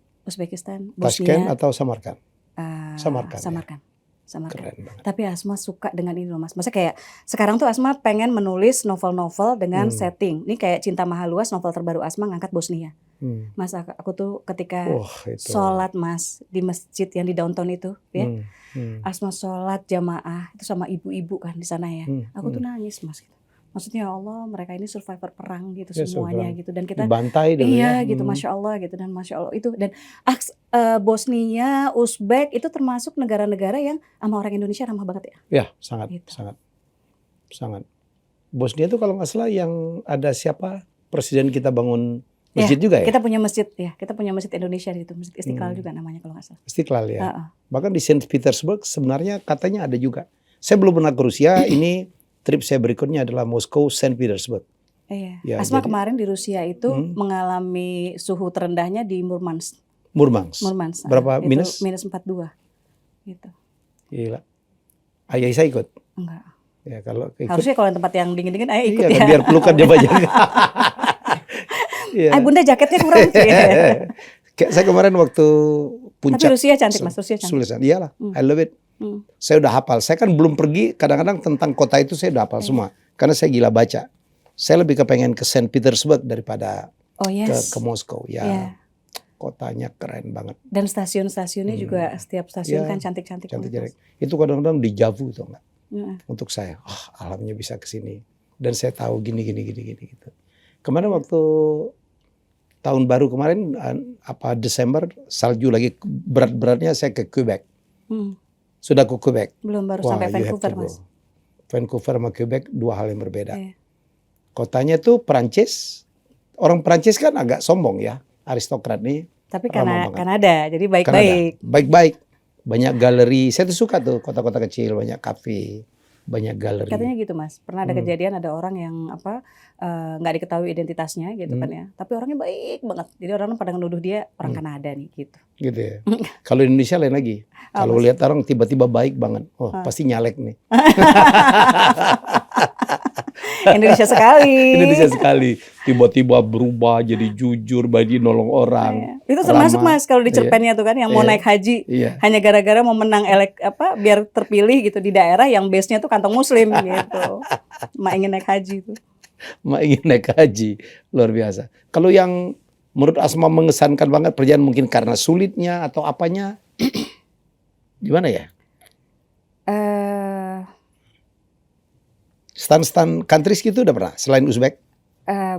A: Bosnia
B: atau Samarkand? Samarkand. Keren banget.
A: Tapi Asma suka dengan ini loh Mas. Maksudnya kayak sekarang tuh Asma pengen menulis novel-novel dengan setting. Ini kayak Cinta Maha Luas, novel terbaru Asma ngangkat Bosnia. Mas aku tuh ketika sholat Mas di masjid yang di downtown itu ya. Asma sholat jamaah itu sama ibu-ibu kan di sana ya. Aku tuh nangis Mas gitu. Maksudnya ya Allah, mereka ini survivor perang gitu semuanya gitu, dan kita
B: dibantai dulu
A: gitu, Masya Allah gitu, dan Masya Allah itu. Dan Bosnia, Uzbek itu termasuk negara-negara yang sama orang Indonesia ramah banget ya.
B: Ya, sangat. Bosnia itu kalau nggak salah yang ada siapa presiden kita bangun masjid juga ya?
A: Kita punya masjid ya, kita punya masjid Indonesia itu, Masjid Istiqlal juga namanya kalau nggak salah.
B: Istiqlal ya. Bahkan di Saint Petersburg sebenarnya katanya ada juga. Saya belum pernah ke Rusia, ini trip saya berikutnya adalah Moskow, Saint Petersburg.
A: Iya. Ya, Asma kemarin di Rusia itu mengalami suhu terendahnya di Murmansk.
B: Berapa minus?
A: Minus 42. Gitu.
B: Gila. Ayah Isa ikut?
A: Enggak.
B: Ya kalau ikut.
A: Harusnya kalau tempat yang dingin-dingin ayah ikut
B: ya. Biar pelukan dia banyak.
A: Bunda jaketnya kurang.
B: Kayak saya kemarin waktu puncak.
A: Tapi Rusia cantik Mas, Rusia cantik.
B: Iyalah, I love it. Saya udah hafal. Saya kan belum pergi, kadang-kadang tentang kota itu saya udah hafal semua. Karena saya gila baca. Saya lebih kepengen ke Saint Petersburg daripada ke Moskow. Ya, kotanya keren banget.
A: Dan stasiun-stasiunnya juga setiap stasiun kan cantik-cantik.
B: Itu kadang-kadang dejavu tuh enggak? Untuk saya, alamnya bisa ke sini. Dan saya tahu gini gitu. Kemarin waktu tahun baru kemarin Desember, salju lagi berat-beratnya, saya ke Quebec. Sudah ke Quebec?
A: Belum, baru sampai Vancouver Mas.
B: Vancouver sama Quebec dua hal yang berbeda. Kotanya tuh Perancis. Orang Perancis kan agak sombong ya, aristokrat nih.
A: Tapi Kanada, jadi baik-baik.
B: Baik-baik. Banyak galeri. Saya tuh suka tuh kota-kota kecil, banyak kafe, banyak galeri.
A: Katanya gitu Mas. Pernah ada kejadian ada orang yang nggak diketahui identitasnya gitu kan ya. Tapi orangnya baik banget. Jadi orang pada menuduh dia orang Kanada nih gitu.
B: Gitu ya. Kalau Indonesia lain lagi. Kalau lihat orang tiba-tiba baik banget, pasti nyalek nih.
A: Indonesia sekali.
B: Indonesia sekali. Tiba-tiba berubah jadi jujur, bagi nolong orang.
A: Itu termasuk
B: ramah.
A: Mas kalau di cerpennya tuh kan yang mau naik haji hanya gara-gara mau menang biar terpilih gitu di daerah yang base-nya tuh kantong muslim gitu. Mak ingin naik haji tuh.
B: Mak ingin naik haji. Luar biasa. Kalau yang menurut Asma mengesankan banget perjalanan mungkin karena sulitnya atau apanya? Gimana ya? Stan countries gitu udah pernah selain Uzbek?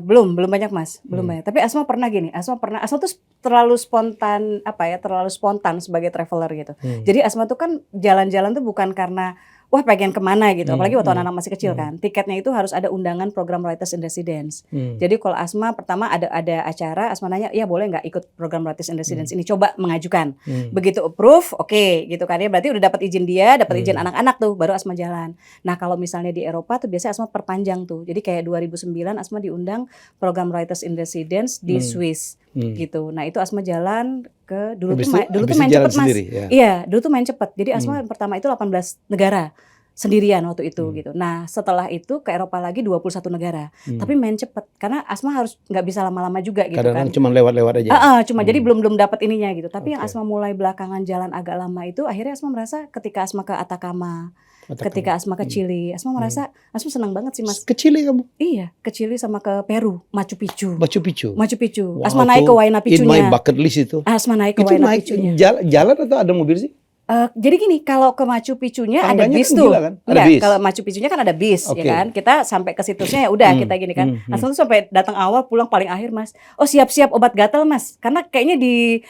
A: Belum banyak Mas, belum banyak. Tapi Asma pernah gini, Asma tuh terlalu spontan terlalu spontan sebagai traveler gitu. Jadi Asma tuh kan jalan-jalan tuh bukan karena wah pengen kemana gitu, apalagi waktu anak-anak masih kecil kan. Tiketnya itu harus ada undangan program Writers in Residence. Jadi kalau Asma pertama ada acara, Asma nanya, ya boleh nggak ikut program Writers in Residence ini, coba mengajukan. Begitu approve, oke gitu kan ya, berarti udah dapat izin dia, dapat izin anak-anak tuh, baru Asma jalan. Nah kalau misalnya di Eropa tuh biasanya Asma perpanjang tuh, jadi kayak 2009 Asma diundang program Writers in Residence di Swiss gitu. Nah itu Asma jalan ke dulu tuh main cepet Mas. Iya, dulu tuh main cepet. Jadi Asma pertama itu 18 negara sendirian waktu itu gitu. Nah setelah itu ke Eropa lagi 21 negara. Tapi main cepet karena Asma harus nggak bisa lama-lama juga gitu
B: kadang-kadang
A: kan.
B: cuma lewat-lewat aja.
A: Cuma jadi belum dapat ininya gitu. Tapi yang Asma mulai belakangan jalan agak lama itu akhirnya Asma merasa ketika Asma ke Atacama, ketika Asma ke Chili, Asma merasa Asma senang banget sih Mas.
B: Ke Chili kamu?
A: Iya, ke Chili sama ke Peru, Machu Picchu.
B: Wow,
A: Asma naik ke Huayna Picchunya.
B: In my bucket list itu.
A: Asma naik ke Huayna Picchunya.
B: Jalan atau ada mobil sih?
A: Jadi gini, kalau ke Machu Picchunya ada bis
B: kan
A: tuh.
B: Gila, kan? Ada bis.
A: Kalau Machu Picchunya kan ada bis, ya kan. Kita sampai ke situsnya ya udah kita gini kan. Langsung tuh sampai datang awal, pulang paling akhir Mas. Oh siap-siap obat gatal Mas, karena kayaknya di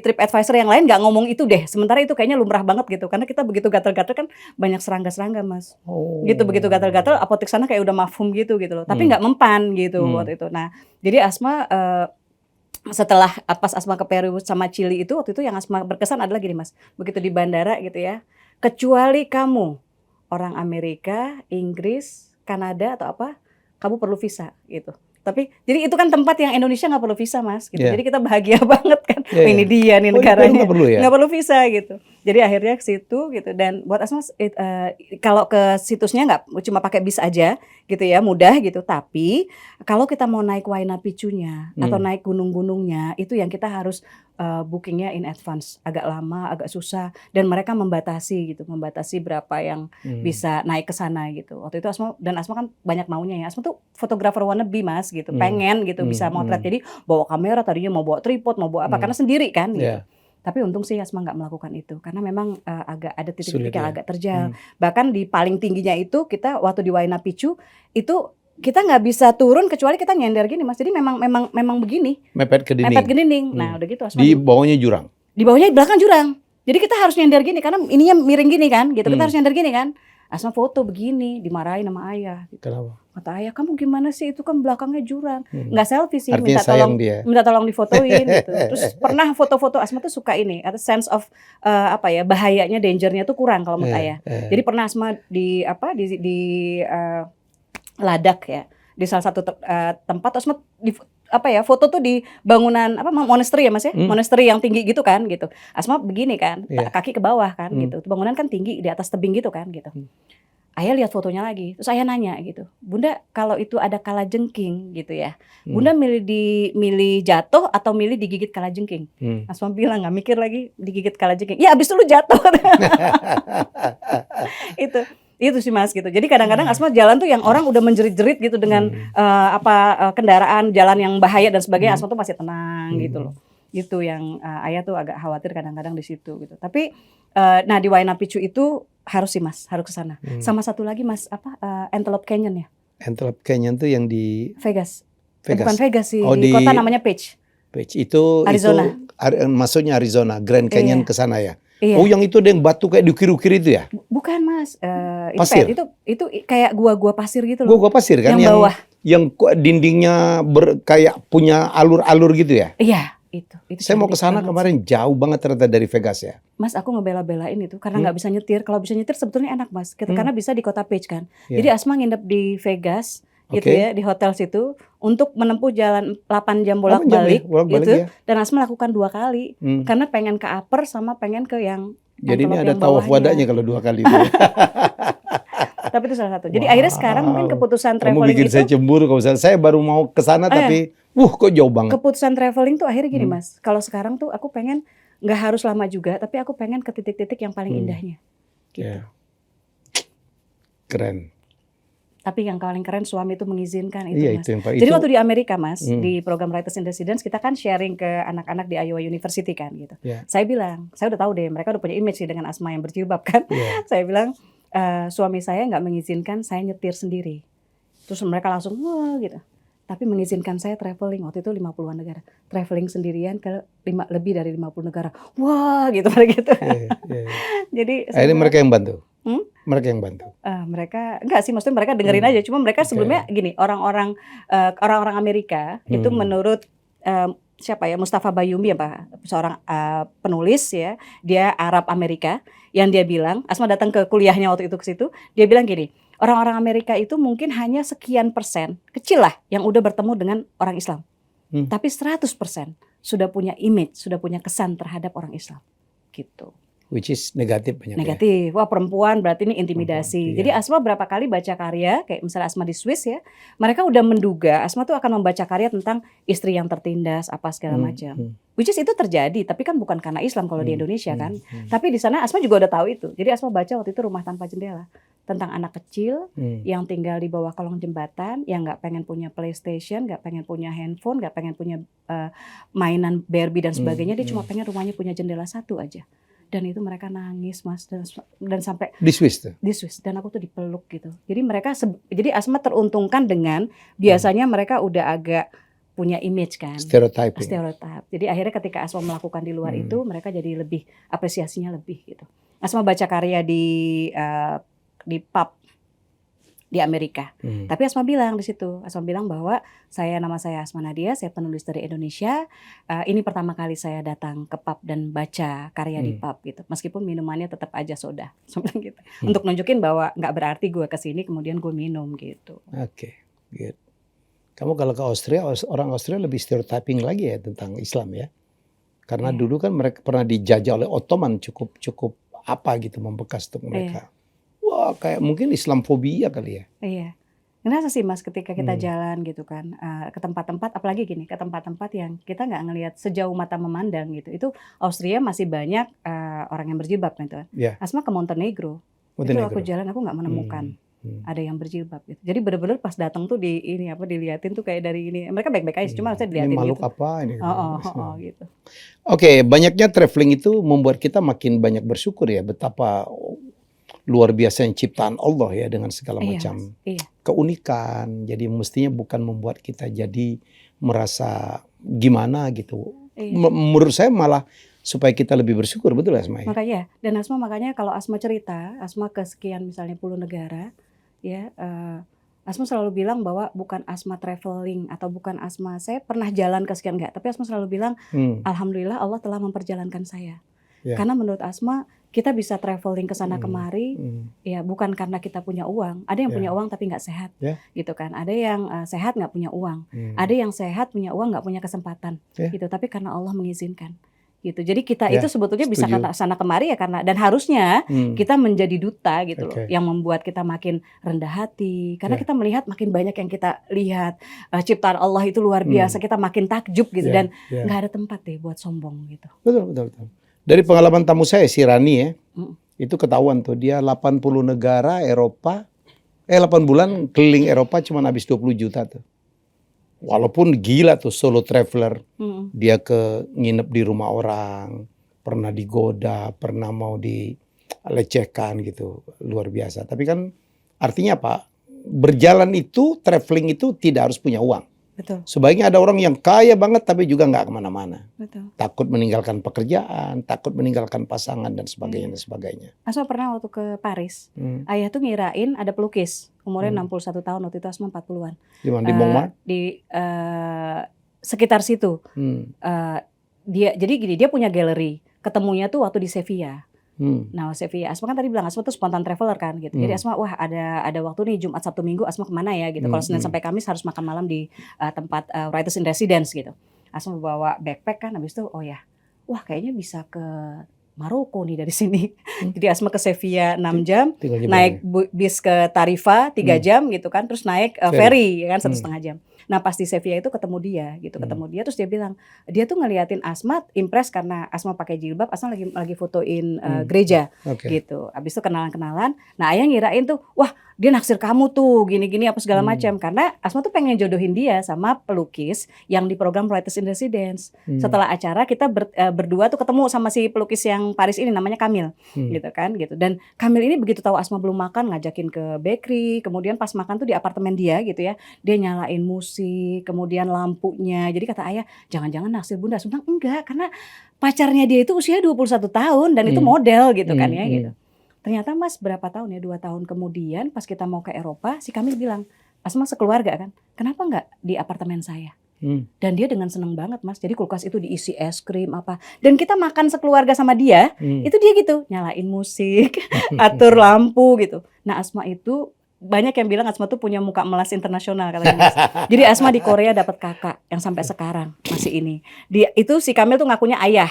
A: TripAdvisor yang lain nggak ngomong itu deh. Sementara itu kayaknya lumrah banget gitu, karena kita begitu gatal-gatal kan banyak serangga-serangga Mas. Gitu begitu gatal-gatal, apotek sana kayak udah mafhum gitu loh. Tapi nggak mempan gitu waktu itu. Nah jadi Asma setelah pas Asma ke Peru sama Chili itu waktu itu yang Asma berkesan adalah gini Mas, begitu di bandara gitu ya, kecuali kamu orang Amerika, Inggris, Kanada atau apa, kamu perlu visa gitu. Tapi jadi itu kan tempat yang Indonesia nggak perlu visa Mas gitu. Jadi kita bahagia banget kan. Ini dia nih negaranya. Nggak perlu visa gitu. Jadi akhirnya ke situ gitu, dan buat Asma kalau ke situsnya nggak cuma pakai bis aja gitu ya, mudah gitu. Tapi kalau kita mau naik Huayna Picchunya atau naik gunung-gunungnya itu yang kita harus bookingnya in advance, agak lama, agak susah, dan mereka membatasi berapa yang bisa naik ke sana gitu. Waktu itu Asma kan banyak maunya ya. Asma tuh fotografer wannabe Mas gitu, pengen gitu bisa motret. Jadi bawa kamera, tadinya mau bawa tripod, mau bawa apa karena sendiri kan gitu. Tapi untung sih Asma nggak melakukan itu karena memang agak ada titik-titik yang agak terjal. Bahkan di paling tingginya itu kita waktu di Huayna Picchu itu kita nggak bisa turun kecuali kita nyender gini Mas. Jadi memang begini.
B: Mepet ke dinding.
A: Nah udah gitu Asma.
B: Di bawahnya jurang.
A: Di bawahnya belakang jurang. Jadi kita harus nyender gini karena ininya miring gini kan. Gitu kita harus nyender gini kan. Asma foto begini dimarahin sama ayah. Gitu.
B: Kenapa?
A: Kata ayah, kamu gimana sih, itu kan belakangnya jurang. Nggak selfie sih,
B: artinya
A: minta tolong difotoin gitu. Terus pernah foto-foto, Asma tuh suka ini, atau sense of bahayanya, dangernya tuh kurang kalau menurut ayah. Jadi pernah Asma di Ladakh ya, di salah satu tempat Asma foto tuh di bangunan monastery ya Mas ya, monastery yang tinggi gitu kan gitu. Asma begini kan, kaki ke bawah kan gitu. Bangunan kan tinggi di atas tebing gitu kan gitu. Ayah lihat fotonya lagi, terus ayah nanya gitu, Bunda kalau itu ada kalajengking gitu ya, Bunda milih jatuh atau milih digigit kalajengking? Asma bilang nggak mikir lagi, digigit kalajengking. Ya abis itu lu jatuh. Itu sih Mas gitu. Jadi kadang-kadang Asma jalan tuh yang orang udah menjerit-jerit gitu dengan kendaraan jalan yang bahaya dan sebagainya, Asma tuh masih tenang gitu loh. Gitu yang ayah tuh agak khawatir kadang-kadang di situ gitu. Tapi nah di Huayna Picchu itu harus sih Mas, harus ke sana. Sama satu lagi Mas, Antelope Canyon ya.
B: Antelope Canyon tuh yang di
A: Vegas. Bukan Vegas sih, di kota namanya Page.
B: Page itu
A: Arizona.
B: Maksudnya Arizona, Grand Canyon ke sana ya.
A: Iya.
B: Oh yang itu ada yang batu kayak diukir-ukir itu ya?
A: Bukan Mas,
B: pasir.
A: Itu kayak gua pasir gitu loh.
B: Gua pasir kan
A: yang bawah.
B: Yang dindingnya kayak punya alur-alur gitu ya?
A: Iya. Itu
B: saya mau ke sana kemarin, jauh banget ternyata dari Vegas ya.
A: Mas, aku ngebela-belain itu karena nggak bisa nyetir. Kalau bisa nyetir sebetulnya enak Mas, karena bisa di kota Page kan. Jadi Asma nginep di Vegas gitu ya, di hotel situ untuk menempuh jalan 8 jam bolak-balik gitu. Dan Asma lakukan 2 kali karena pengen ke upper sama pengen ke yang
B: jadi ini ada tawaf wadahnya kalau 2 kali itu.
A: Tapi itu salah satu. Jadi akhirnya sekarang mungkin keputusan
B: Kamu
A: traveling
B: bikin
A: itu,
B: saya cemburu kalau misalnya saya baru mau ke sana tapi kok jauh banget.
A: keputusan traveling tuh akhirnya gini Mas. Kalau sekarang tuh aku pengen nggak harus lama juga, tapi aku pengen ke titik-titik yang paling indahnya. Gitu.
B: Ya. Keren.
A: Tapi yang paling keren suami itu mengizinkan itu
B: Iya,
A: Mas.
B: itu yang paling.
A: Jadi waktu di Amerika Mas, di program Writers in Residence kita kan sharing ke anak-anak di Iowa University kan gitu.
B: Yeah.
A: Saya bilang, saya udah tahu deh mereka udah punya image sih dengan Asma yang berjilbab kan.
B: Yeah.
A: Saya bilang suami saya nggak mengizinkan saya nyetir sendiri. Terus mereka langsung wah gitu. Tapi mengizinkan saya traveling waktu itu 50-an negara. Traveling sendirian ke lebih dari 50 negara. Wah gitu gitu.
B: Yeah.
A: Jadi
B: akhirnya mereka yang bantu. Mereka yang bantu.
A: Mereka enggak sih, maksudnya mereka dengerin aja. Cuma mereka sebelumnya gini, orang-orang Amerika itu menurut siapa ya, Mustafa Bayoumi apa, seorang penulis ya, dia Arab Amerika, yang dia bilang, Asma datang ke kuliahnya waktu itu ke situ, dia bilang gini, orang-orang Amerika itu mungkin hanya sekian persen, kecil lah, yang udah bertemu dengan orang Islam. Tapi 100% sudah punya image, sudah punya kesan terhadap orang Islam, gitu.
B: Which is negatif banyak.
A: Negatif. Wah perempuan berarti ini intimidasi.
B: Perempuan,
A: jadi Asma berapa kali baca karya, kayak misalnya Asma di Swiss ya, mereka udah menduga Asma tuh akan membaca karya tentang istri yang tertindas apa segala macam. Which is itu terjadi, tapi kan bukan karena Islam kalau di Indonesia kan. Tapi di sana Asma juga udah tahu itu. Jadi Asma baca waktu itu Rumah Tanpa Jendela tentang anak kecil yang tinggal di bawah kolong jembatan, yang nggak pengen punya PlayStation, nggak pengen punya handphone, nggak pengen punya mainan Barbie dan sebagainya. Dia cuma pengen rumahnya punya jendela satu aja. Dan itu mereka nangis Mas dan sampai
B: di Swiss tuh.
A: Di Swiss dan aku tuh dipeluk gitu. Jadi mereka jadi Asma teruntungkan dengan biasanya mereka udah agak punya image kan.
B: Stereotype.
A: Jadi akhirnya ketika Asma melakukan di luar itu mereka jadi lebih apresiasinya lebih gitu. Asma baca karya di pub di Amerika. Tapi Asma bilang di situ, Asma bilang bahwa nama saya Asma Nadia, saya penulis dari Indonesia. Ini pertama kali saya datang ke pub dan baca karya di pub gitu. Meskipun minumannya tetap aja soda, gitu. Untuk nunjukin bahwa nggak berarti gue kesini kemudian gue minum gitu.
B: Oke, good. Kamu kalau ke Austria, orang Austria lebih stereotyping lagi ya tentang Islam ya. Karena dulu kan mereka pernah dijajah oleh Ottoman cukup apa gitu membekas untuk mereka. Wah, kayak mungkin Islamfobia kali ya.
A: Iya. Kenapa sih Mas ketika kita jalan gitu kan ke tempat-tempat, apalagi gini, ke tempat-tempat yang kita nggak ngelihat sejauh mata memandang gitu. Itu Austria masih banyak orang yang berjilbab gitu kan. Asma ke Montenegro. Itu aku jalan aku nggak menemukan ada yang berjilbab gitu. Jadi benar-benar pas datang tuh diliatin tuh kayak dari ini. Mereka baik-baik aja, cuma saya diliatin
B: ini makhluk
A: gitu.
B: apa ini?
A: Gitu.
B: Oke, banyaknya traveling itu membuat kita makin banyak bersyukur ya betapa luar biasa ciptaan Allah ya dengan segala macam keunikan. Jadi mestinya bukan membuat kita jadi merasa gimana gitu. Menurut saya malah supaya kita lebih bersyukur, betul Asma?
A: Makanya, dan Asma makanya kalau Asma cerita, Asma ke sekian misalnya 10 negara, ya Asma selalu bilang bahwa bukan Asma traveling atau bukan Asma saya pernah jalan ke sekian enggak, tapi Asma selalu bilang alhamdulillah Allah telah memperjalankan saya. Karena menurut Asma kita bisa traveling ke sana kemari, ya bukan karena kita punya uang. Ada yang punya uang tapi nggak sehat, gitu kan. Ada yang sehat nggak punya uang. Ada yang sehat punya uang nggak punya kesempatan, gitu. Tapi karena Allah mengizinkan, gitu. Jadi kita itu sebetulnya bisa ke sana kemari ya karena dan harusnya kita menjadi duta gitu loh, yang membuat kita makin rendah hati. Karena kita melihat makin banyak yang kita lihat ciptaan Allah itu luar biasa, kita makin takjub gitu dan nggak ada tempat deh buat sombong gitu.
B: Betul. Dari pengalaman tamu saya si Rani ya, itu ketahuan tuh dia 80 negara Eropa, 8 bulan keliling Eropa cuma habis 20 juta tuh. Walaupun gila tuh solo traveler, dia nginep di rumah orang, pernah digoda, pernah mau dilecehkan gitu, luar biasa. Tapi kan artinya apa? Berjalan itu, traveling itu tidak harus punya uang.
A: Betul.
B: Sebaiknya ada orang yang kaya banget tapi juga nggak kemana-mana.
A: Betul.
B: Takut meninggalkan pekerjaan, takut meninggalkan pasangan dan sebagainya dan sebagainya.
A: Asma pernah waktu ke Paris, ayah tuh ngirain ada pelukis umurnya 61 tahun waktu itu Asma 40-an.
B: Di mana? Di Montmartre?
A: Di sekitar situ. Jadi gini, dia punya galeri. Ketemunya tuh waktu di Sevilla. Nah Sevilla, Asma kan tadi bilang Asma tuh spontan traveler kan gitu. Jadi Asma ada waktu nih Jumat Sabtu Minggu Asma kemana ya gitu. Kalau Senin sampai Kamis harus makan malam di tempat Writers in Residence gitu. Asma bawa backpack kan, habis itu wah kayaknya bisa ke Maroko nih dari sini. Jadi Asma ke Sevilla 6
B: Ti-
A: jam,
B: Tinggal
A: naik
B: nyebrang.
A: bis ke Tarifa 3
B: Hmm.
A: jam gitu kan, terus naik
B: Ferry.
A: ferry ya kan satu
B: Hmm.
A: setengah jam. Nah pas di Sevilla itu ketemu dia gitu,
B: Hmm.
A: ketemu dia terus dia bilang, dia tuh ngeliatin Asma impress karena Asma pakai jilbab, Asma lagi fotoin gereja
B: Oke.
A: gitu. Habis itu kenalan-kenalan. Nah ayah ngirain tuh, wah dia naksir kamu tuh gini-gini apa segala macam, karena Asma tuh pengen jodohin dia sama pelukis yang di program Writers in Residence. Setelah acara kita berdua tuh ketemu sama si pelukis yang Paris ini namanya Kamil gitu kan gitu. Dan Kamil ini begitu tahu Asma belum makan ngajakin ke bakery, kemudian pas makan tuh di apartemen dia gitu ya, dia nyalain musik, kemudian lampunya. Jadi kata ayah, jangan-jangan naksir Bunda. Asma bilang enggak, karena pacarnya dia itu usia 21 tahun dan itu model gitu kan ya gitu. Ternyata Mas berapa tahun ya, 2 tahun kemudian pas kita mau ke Eropa, si Kamil bilang, Asma sekeluarga kan, kenapa nggak di apartemen saya? Dan dia dengan seneng banget Mas, jadi kulkas itu diisi es krim apa. Dan kita makan sekeluarga sama dia, itu dia gitu, nyalain musik, atur lampu gitu. Nah Asma itu, banyak yang bilang Asma tuh punya muka melas internasional katanya Mas. Jadi Asma di Korea dapat kakak yang sampai sekarang masih ini. Dia itu si Kamil tuh ngakunya ayah.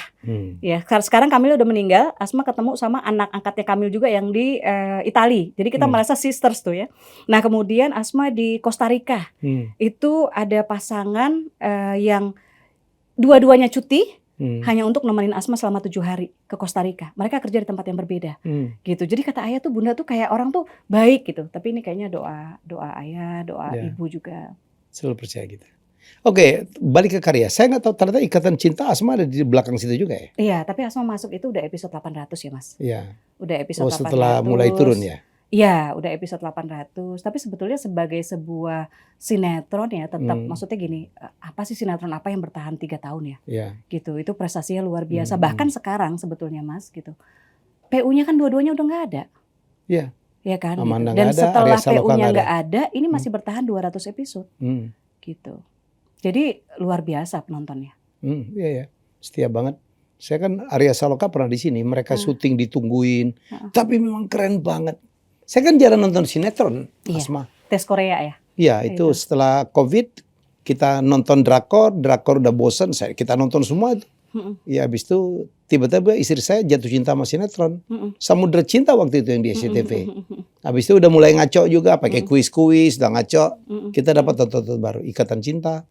A: Ya, sekarang Kamil udah meninggal, Asma ketemu sama anak angkatnya Kamil juga yang di Itali. Jadi kita merasa sisters tuh ya. Nah, kemudian Asma di Costa Rica. Itu ada pasangan yang dua-duanya cuti hanya untuk nemenin Asma selama 7 hari ke Costa Rica. Mereka kerja di tempat yang berbeda. Gitu. Jadi kata ayah tuh Bunda tuh kayak orang tuh baik gitu. Tapi ini kayaknya doa ayah, doa ibu juga.
B: Selalu percaya gitu. Oke, balik ke karya. Saya nggak tahu ternyata Ikatan Cinta Asma ada di belakang situ juga ya?
A: Iya, tapi Asma masuk itu udah episode 800 ya Mas.
B: Iya.
A: Udah episode 800.
B: Setelah mulai turun ya?
A: Iya, udah episode 800. Tapi sebetulnya sebagai sebuah sinetron ya tetap, maksudnya gini, apa sih sinetron apa yang bertahan 3 tahun ya?
B: Iya.
A: Gitu, itu prestasinya luar biasa. Bahkan sekarang sebetulnya Mas gitu. PU-nya kan dua-duanya udah nggak ada.
B: Iya.
A: Ya kan?
B: Amanda
A: Gitu. Dan
B: nggak ada,
A: setelah
B: Arya Saloka
A: PU-nya
B: nggak
A: nggak ada, ini masih bertahan 200 episode. Gitu. Jadi luar biasa penontonnya.
B: Iya ya, setia banget. Saya kan Arya Saloka pernah di sini, mereka syuting ditungguin, tapi memang keren banget. Saya kan jarang nonton sinetron, Asma.
A: Tes Korea ya?
B: Iya, itu setelah COVID kita nonton drakor udah bosan, kita nonton semua itu. Ya habis itu tiba-tiba istri saya jatuh cinta sama sinetron. Samudra Cinta waktu itu yang di SCTV. Habis itu udah mulai ngaco juga, pakai kuis-kuis, udah ngaco. Kita dapat tonton baru, Ikatan Cinta.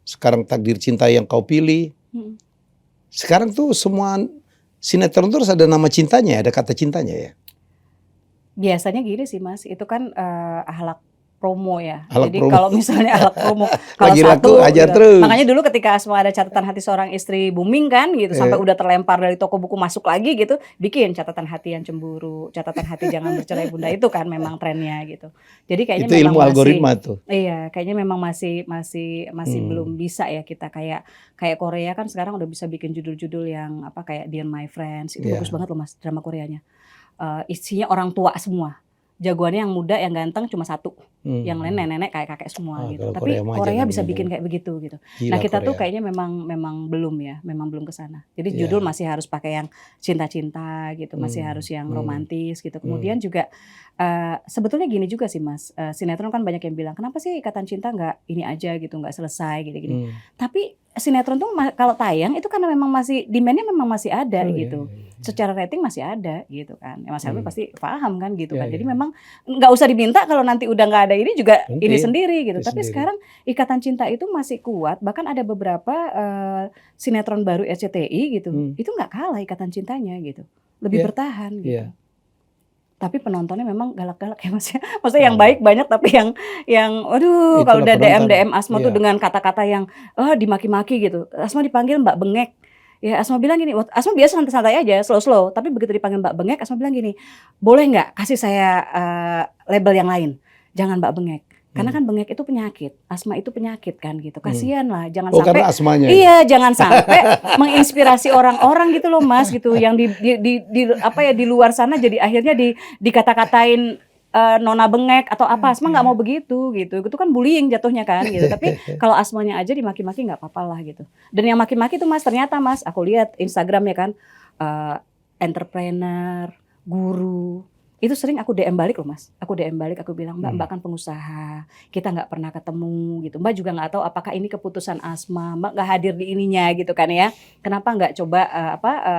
B: Sekarang Takdir Cinta Yang Kau Pilih. Sekarang tuh semua sinetron terus ada nama cintanya, ada kata cintanya ya.
A: Biasanya gini sih Mas, itu kan akhlak promo ya.
B: Ahlak
A: Jadi
B: promo.
A: kalau misalnya akhlak promo, kalau
B: Lagi
A: satu
B: laku ajar
A: gitu.
B: terus.
A: Makanya dulu ketika Asma ada catatan hati seorang istri booming kan gitu, sampai udah terlempar dari toko buku masuk lagi gitu, bikin catatan hati yang cemburu, catatan hati jangan bercerai Bunda, itu kan memang trennya gitu. Jadi kayaknya
B: Itu
A: memang
B: ilmu algoritma tuh.
A: Iya, kayaknya memang masih belum bisa ya kita kayak Korea kan sekarang udah bisa bikin judul-judul yang apa kayak Dear My Friends, itu bagus banget loh Mas drama Koreanya. Isinya orang tua semua. Jagoannya yang muda, yang ganteng cuma satu. Yang lain nenek-nenek kayak kakek semua gitu. Tapi Korea bisa bikin kayak begitu gitu.
B: Gila,
A: nah kita
B: Korea.
A: tuh kayaknya memang belum ya, memang belum ke sana. Jadi judul masih harus pakai yang cinta-cinta gitu, masih harus yang romantis gitu. Kemudian juga sebetulnya gini juga sih Mas, sinetron kan banyak yang bilang kenapa sih Ikatan Cinta nggak ini aja gitu, nggak selesai gini-gini. Tapi sinetron tuh kalau tayang itu karena memang masih demand-nya memang masih ada gitu. Secara rating masih ada gitu kan. Ya Mas Helmi pasti paham kan gitu kan. Jadi memang nggak usah diminta kalau nanti udah nggak ada ini juga ini sendiri gitu. Tapi sekarang Ikatan Cinta itu masih kuat. Bahkan ada beberapa sinetron baru RCTI gitu. Itu nggak kalah Ikatan Cintanya gitu. Lebih bertahan gitu. Tapi penontonnya memang galak-galak ya Mas ya. Maksudnya yang baik banyak tapi yang aduh kalau udah DM Asma tuh dengan kata-kata yang dimaki-maki gitu. Asma dipanggil Mbak Bengek. Ya Asma bilang gini, Asma biasa santai-santai aja, slow-slow. Tapi begitu dipanggil Mbak Bengek, Asma bilang gini, boleh nggak kasih saya label yang lain? Jangan Mbak Bengek. Karena kan bengek itu penyakit, asma itu penyakit kan gitu. Kasihan lah, jangan sampai.
B: Karena asmanya.
A: Iya, jangan sampai menginspirasi orang-orang gitu loh Mas gitu, yang di apa ya di luar sana jadi akhirnya dikata-katain nona bengek atau apa. Asma nggak mau begitu gitu. Itu kan bullying jatuhnya kan gitu. Tapi kalau asmanya aja dimaki-maki nggak apa-apa lah gitu. Dan yang maki-maki tuh Mas ternyata Mas, aku lihat Instagramnya kan entrepreneur, guru. Itu sering aku DM balik loh Mas. Aku DM balik, aku bilang Mbak kan pengusaha, kita nggak pernah ketemu gitu. Mbak juga nggak tahu apakah ini keputusan Asma, Mbak nggak hadir di ininya gitu kan ya. Kenapa nggak coba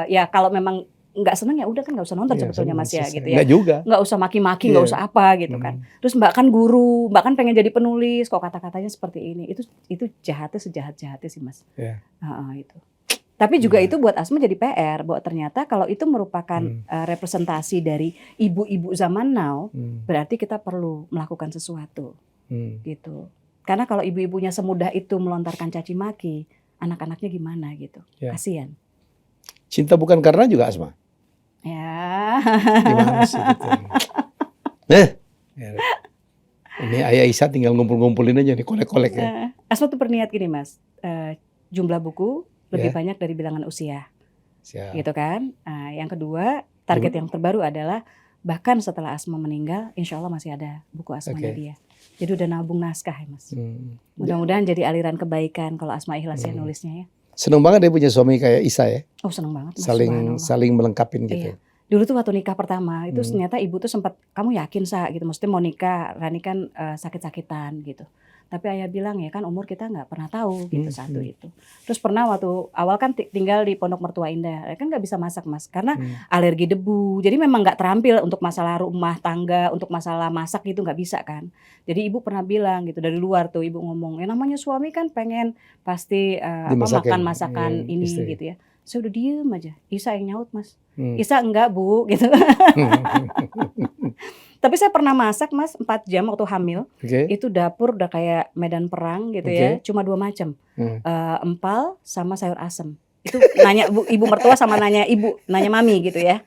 A: ya kalau memang nggak seneng ya udah kan nggak usah nonton sebetulnya Mas ya gitu ya.
B: Enggak juga.
A: Nggak usah maki-maki, nggak usah apa gitu kan. Terus Mbak kan guru, Mbak kan pengen jadi penulis, kok kata-katanya seperti ini. Itu jahatnya sejahat-jahatnya sih Mas.
B: Iya.
A: Itu. Tapi juga itu buat Asma jadi PR, bahwa ternyata kalau itu merupakan representasi dari ibu-ibu zaman now, berarti kita perlu melakukan sesuatu gitu. Karena kalau ibu-ibunya semudah itu melontarkan caci maki, anak-anaknya gimana gitu, kasihan.
B: Cinta bukan karena juga Asma.
A: Ya.
B: Gimana sih gitu. Ini Ayah Isa tinggal ngumpul-ngumpulin aja nih, kolek-kolek ya.
A: Asma tuh berniat gini Mas, jumlah buku lebih banyak dari bilangan usia.
B: Siap.
A: Gitu kan. Yang kedua, target yang terbaru adalah bahkan setelah Asma meninggal, insya Allah masih ada buku Asmanya dia. Jadi udah nabung naskah ya Mas. Mudah-mudahan jadi aliran kebaikan kalau Asma ikhlas ya nulisnya ya.
B: Seneng banget dia punya suami kayak Isa ya.
A: Oh seneng banget Mas.
B: Saling melengkapin gitu.
A: Iya. Dulu tuh waktu nikah pertama itu ternyata ibu tuh sempat, kamu yakin Sa gitu, maksudnya mau nikah, Rani kan sakit-sakitan gitu. Tapi ayah bilang ya kan umur kita nggak pernah tahu gitu satu itu. Terus pernah waktu awal kan tinggal di Pondok Mertua Indah, kan nggak bisa masak Mas karena alergi debu. Jadi memang nggak terampil untuk masalah rumah tangga, untuk masalah masak gitu nggak bisa kan. Jadi ibu pernah bilang gitu dari luar tuh ibu ngomong, namanya suami kan pengen pasti makan masakan ini istri. Gitu ya. Saya udah diem aja, Isa yang nyaut Mas. Isa enggak Bu gitu. Tapi saya pernah masak Mas 4 jam waktu hamil. Itu dapur udah kayak medan perang gitu ya. Cuma 2 macam. Empal sama sayur asem. Itu nanya ibu mertua sama nanya mami gitu ya.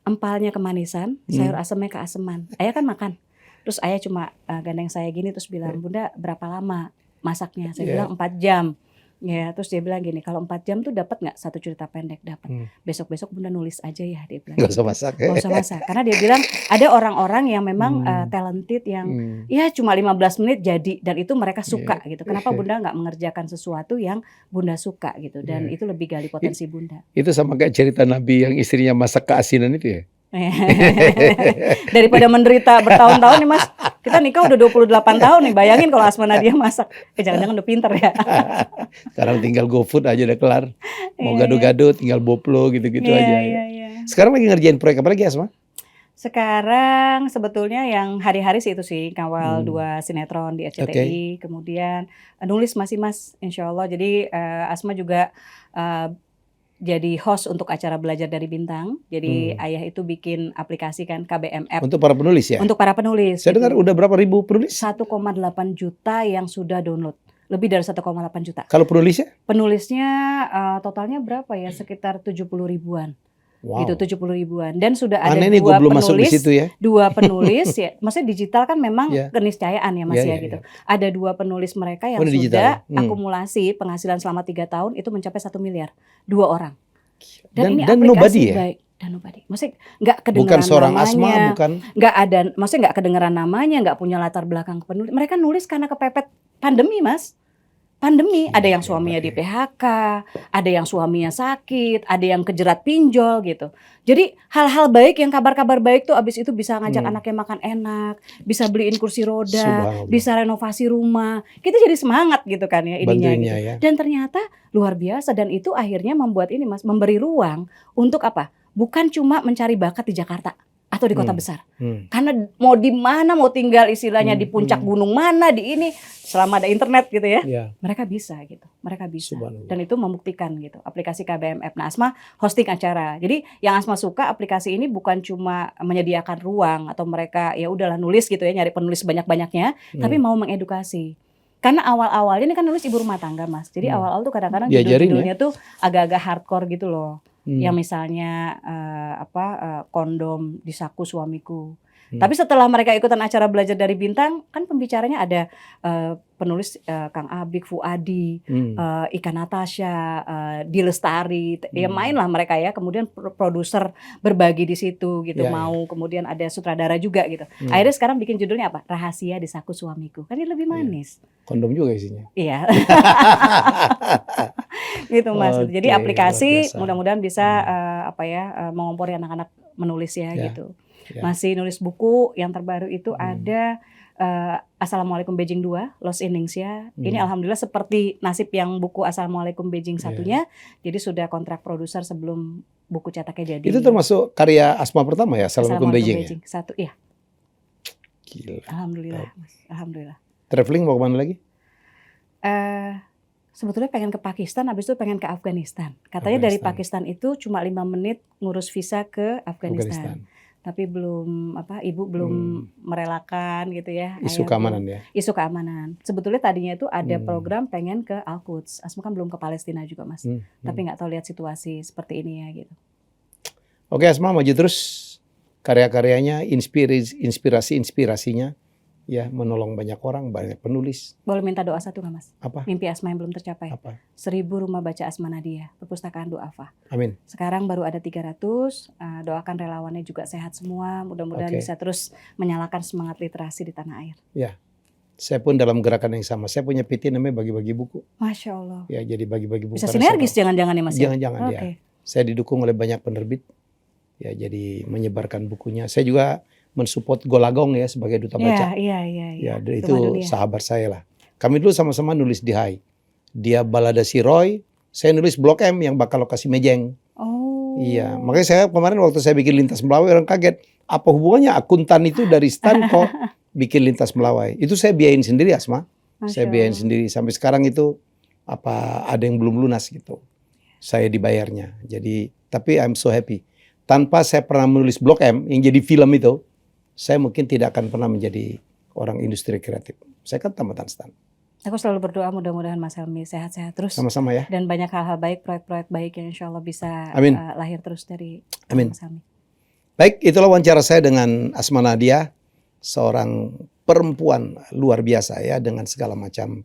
A: Empalnya kemanisan, sayur asemnya keaseman. Ayah kan makan. Terus ayah cuma gandeng saya gini terus bilang, "Bunda berapa lama masaknya?" Saya bilang 4 jam. Ya, terus dia bilang gini, kalau 4 jam tuh dapat nggak 1 cerita pendek? Dapat. Besok-besok Bunda nulis aja ya, dia bilang.
B: Gak usah masak.
A: Gak usah masak. Karena dia bilang ada orang-orang yang memang talented yang ya cuma 15 menit jadi dan itu mereka suka gitu. Kenapa Bunda nggak mengerjakan sesuatu yang Bunda suka gitu dan itu lebih gali potensi Bunda.
B: Itu sama kayak cerita Nabi yang istrinya masak keasinan itu ya.
A: Daripada menderita bertahun-tahun nih Mas. Kita nikah udah 28 tahun nih. Bayangin kalau Asma Nadia masak. Jangan-jangan udah pinter ya.
B: Sekarang tinggal GoFood aja udah kelar. Mau gado-gado tinggal Boplo gitu-gitu aja. Sekarang lagi ngerjain proyek apa lagi Asma?
A: Sekarang sebetulnya yang hari-hari sih itu sih kawal 2 sinetron di RCTI. Kemudian nulis masih Mas insya Allah. Jadi Asma juga jadi host untuk acara Belajar dari Bintang. Jadi ayah itu bikin aplikasi kan KBM App.
B: Untuk para penulis ya?
A: Untuk para penulis.
B: Saya dengar udah berapa ribu penulis?
A: 1,8 juta yang sudah download. Lebih dari 1,8 juta.
B: Kalau penulisnya?
A: Penulisnya totalnya berapa ya? Sekitar 70 ribuan.
B: Wow.
A: Gitu 70 ribuan. Dan sudah ada
B: Aneh
A: 2
B: belum
A: penulis.
B: Masuk di situ ya?
A: 2 penulis ya. Maksudnya digital kan memang keniscayaan ya Mas ya gitu. Ada 2 penulis mereka yang sudah akumulasi penghasilan selama 3 tahun itu mencapai 1 miliar. 2 orang. Dan ini aplikasi
B: nobody ya?
A: Baik. Dan nobody. Maksudnya nggak kedengeran
B: bukan seorang
A: namanya.
B: Asma, bukan.
A: Nggak ada, maksudnya nggak kedengeran namanya, nggak punya latar belakang penulis. Mereka nulis karena kepepet pandemi Mas. Pandemi, ada yang suaminya di PHK, ada yang suaminya sakit, ada yang kejerat pinjol gitu. Jadi hal-hal baik yang kabar-kabar baik tuh abis itu bisa ngajak anaknya makan enak, bisa beliin kursi roda, bisa renovasi rumah. Kita jadi semangat gitu kan ya ininya gitu.
B: Ya.
A: Dan ternyata luar biasa dan itu akhirnya membuat ini Mas, memberi ruang untuk apa? Bukan cuma mencari bakat di Jakarta atau di kota besar. Karena mau di mana, mau tinggal istilahnya di puncak gunung mana, di ini selama ada internet gitu ya. Mereka bisa gitu. Mereka bisa. Dan itu membuktikan gitu. Aplikasi KBM App. Nah, Asma hosting acara. Jadi yang Asma suka aplikasi ini bukan cuma menyediakan ruang atau mereka ya udahlah nulis gitu ya, nyari penulis banyak-banyaknya, tapi mau mengedukasi. Karena awal-awalnya ini kan nulis ibu rumah tangga Mas. Jadi awal-awal tuh kadang-kadang judul-judulnya tuh agak-agak hardcore gitu loh. Yang misalnya kondom di saku suamiku. Tapi setelah mereka ikutan acara Belajar dari Bintang, kan pembicaranya ada penulis Kang Abik, Fuadi, Ika Natasha, Di Lestari, ya main lah mereka ya. Kemudian produser berbagi di situ gitu, kemudian ada sutradara juga gitu. Akhirnya sekarang bikin judulnya apa? Rahasia di Saku Suamiku. Kan ini lebih manis.
B: Kondom juga isinya.
A: Iya. Gitu Mas. Jadi aplikasi mudah-mudahan bisa mengompori anak-anak menulis ya gitu. Masih nulis buku yang terbaru itu ada Assalamualaikum Beijing 2, Lost in Ningxia. Ini alhamdulillah seperti nasib yang buku Assalamualaikum Beijing satunya. Jadi sudah kontrak produser sebelum buku cetaknya jadi.
B: Itu termasuk karya Asma pertama ya, Assalamualaikum Beijing. Ya?
A: Satu, iya.
B: Gila.
A: Alhamdulillah, Mas. Alhamdulillah.
B: Traveling mau kemana lagi?
A: Sebetulnya pengen ke Pakistan, habis itu pengen ke Afghanistan. Katanya dari Pakistan itu cuma 5 menit ngurus visa ke Afghanistan. Tapi belum ibu belum merelakan gitu ya.
B: Isu keamanan ya.
A: Isu keamanan. Sebetulnya tadinya itu ada program pengen ke Al-Quds. Asma kan belum ke Palestina juga, Mas. Tapi nggak tahu lihat situasi seperti ini ya gitu.
B: Oke, Asma maju terus. Karya-karyanya, inspirasinya ya, menolong banyak orang, banyak penulis.
A: Boleh minta doa satu nggak, Mas?
B: Apa?
A: Mimpi Asma yang belum tercapai.
B: Apa?
A: 1000 rumah baca Asma Nadia, perpustakaan Du'afa.
B: Amin.
A: Sekarang baru ada 300, doakan relawannya juga sehat semua, mudah-mudahan bisa terus menyalakan semangat literasi di tanah air.
B: Ya, saya pun dalam gerakan yang sama. Saya punya PT namanya bagi-bagi buku.
A: Masya Allah.
B: Ya, jadi bagi-bagi buku.
A: Bisa sinergis jangan-jangan ya, Mas?
B: Jangan-jangan ya. Saya didukung oleh banyak penerbit. Ya, jadi menyebarkan bukunya. Saya juga mensupport Golagong ya sebagai duta baca.
A: Iya.
B: Ya, itu sahabat saya lah. Kami dulu sama-sama nulis di HAI. Dia Balada Si Roy, saya nulis Blok M yang bakal lokasi Mejeng.
A: Oh.
B: Iya, makanya saya kemarin waktu saya bikin Lintas Melawai orang kaget. Apa hubungannya akuntan itu dari stan kok bikin Lintas Melawai? Itu saya biayain sendiri, Asma. Saya biayain sendiri sampai sekarang itu ada yang belum lunas gitu. Saya dibayarnya. Jadi tapi I'm so happy. Tanpa saya pernah menulis Blok M yang jadi film itu, saya mungkin tidak akan pernah menjadi orang industri kreatif. Saya kan tamatan stan.
A: Aku selalu berdoa mudah-mudahan Mas Helmy sehat-sehat terus.
B: Sama-sama ya.
A: Dan banyak hal-hal baik, proyek-proyek baik yang insya Allah bisa lahir terus dari Mas Helmy.
B: Baik, itulah wawancara saya dengan Asma Nadia, seorang perempuan luar biasa ya, dengan segala macam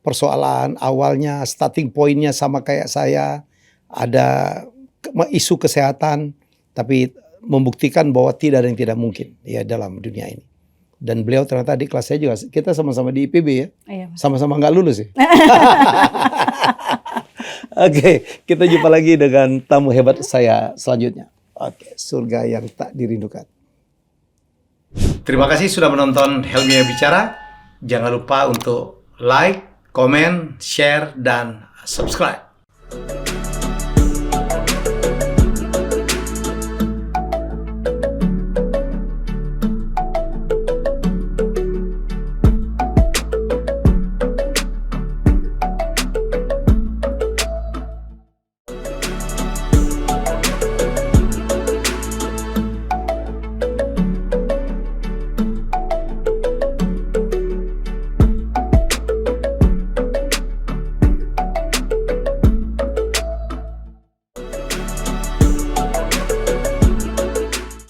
B: persoalan awalnya, starting pointnya sama kayak saya, ada isu kesehatan, tapi membuktikan bahwa tidak ada yang tidak mungkin ya dalam dunia ini. Dan beliau ternyata di kelas saya juga, kita sama-sama di IPB ya, sama-sama nggak lulus ya. Oke, kita jumpa lagi dengan tamu hebat saya selanjutnya. Oke, surga yang tak dirindukan. Terima kasih sudah menonton Helmy Bicara. Jangan lupa untuk like, komen, share, dan subscribe.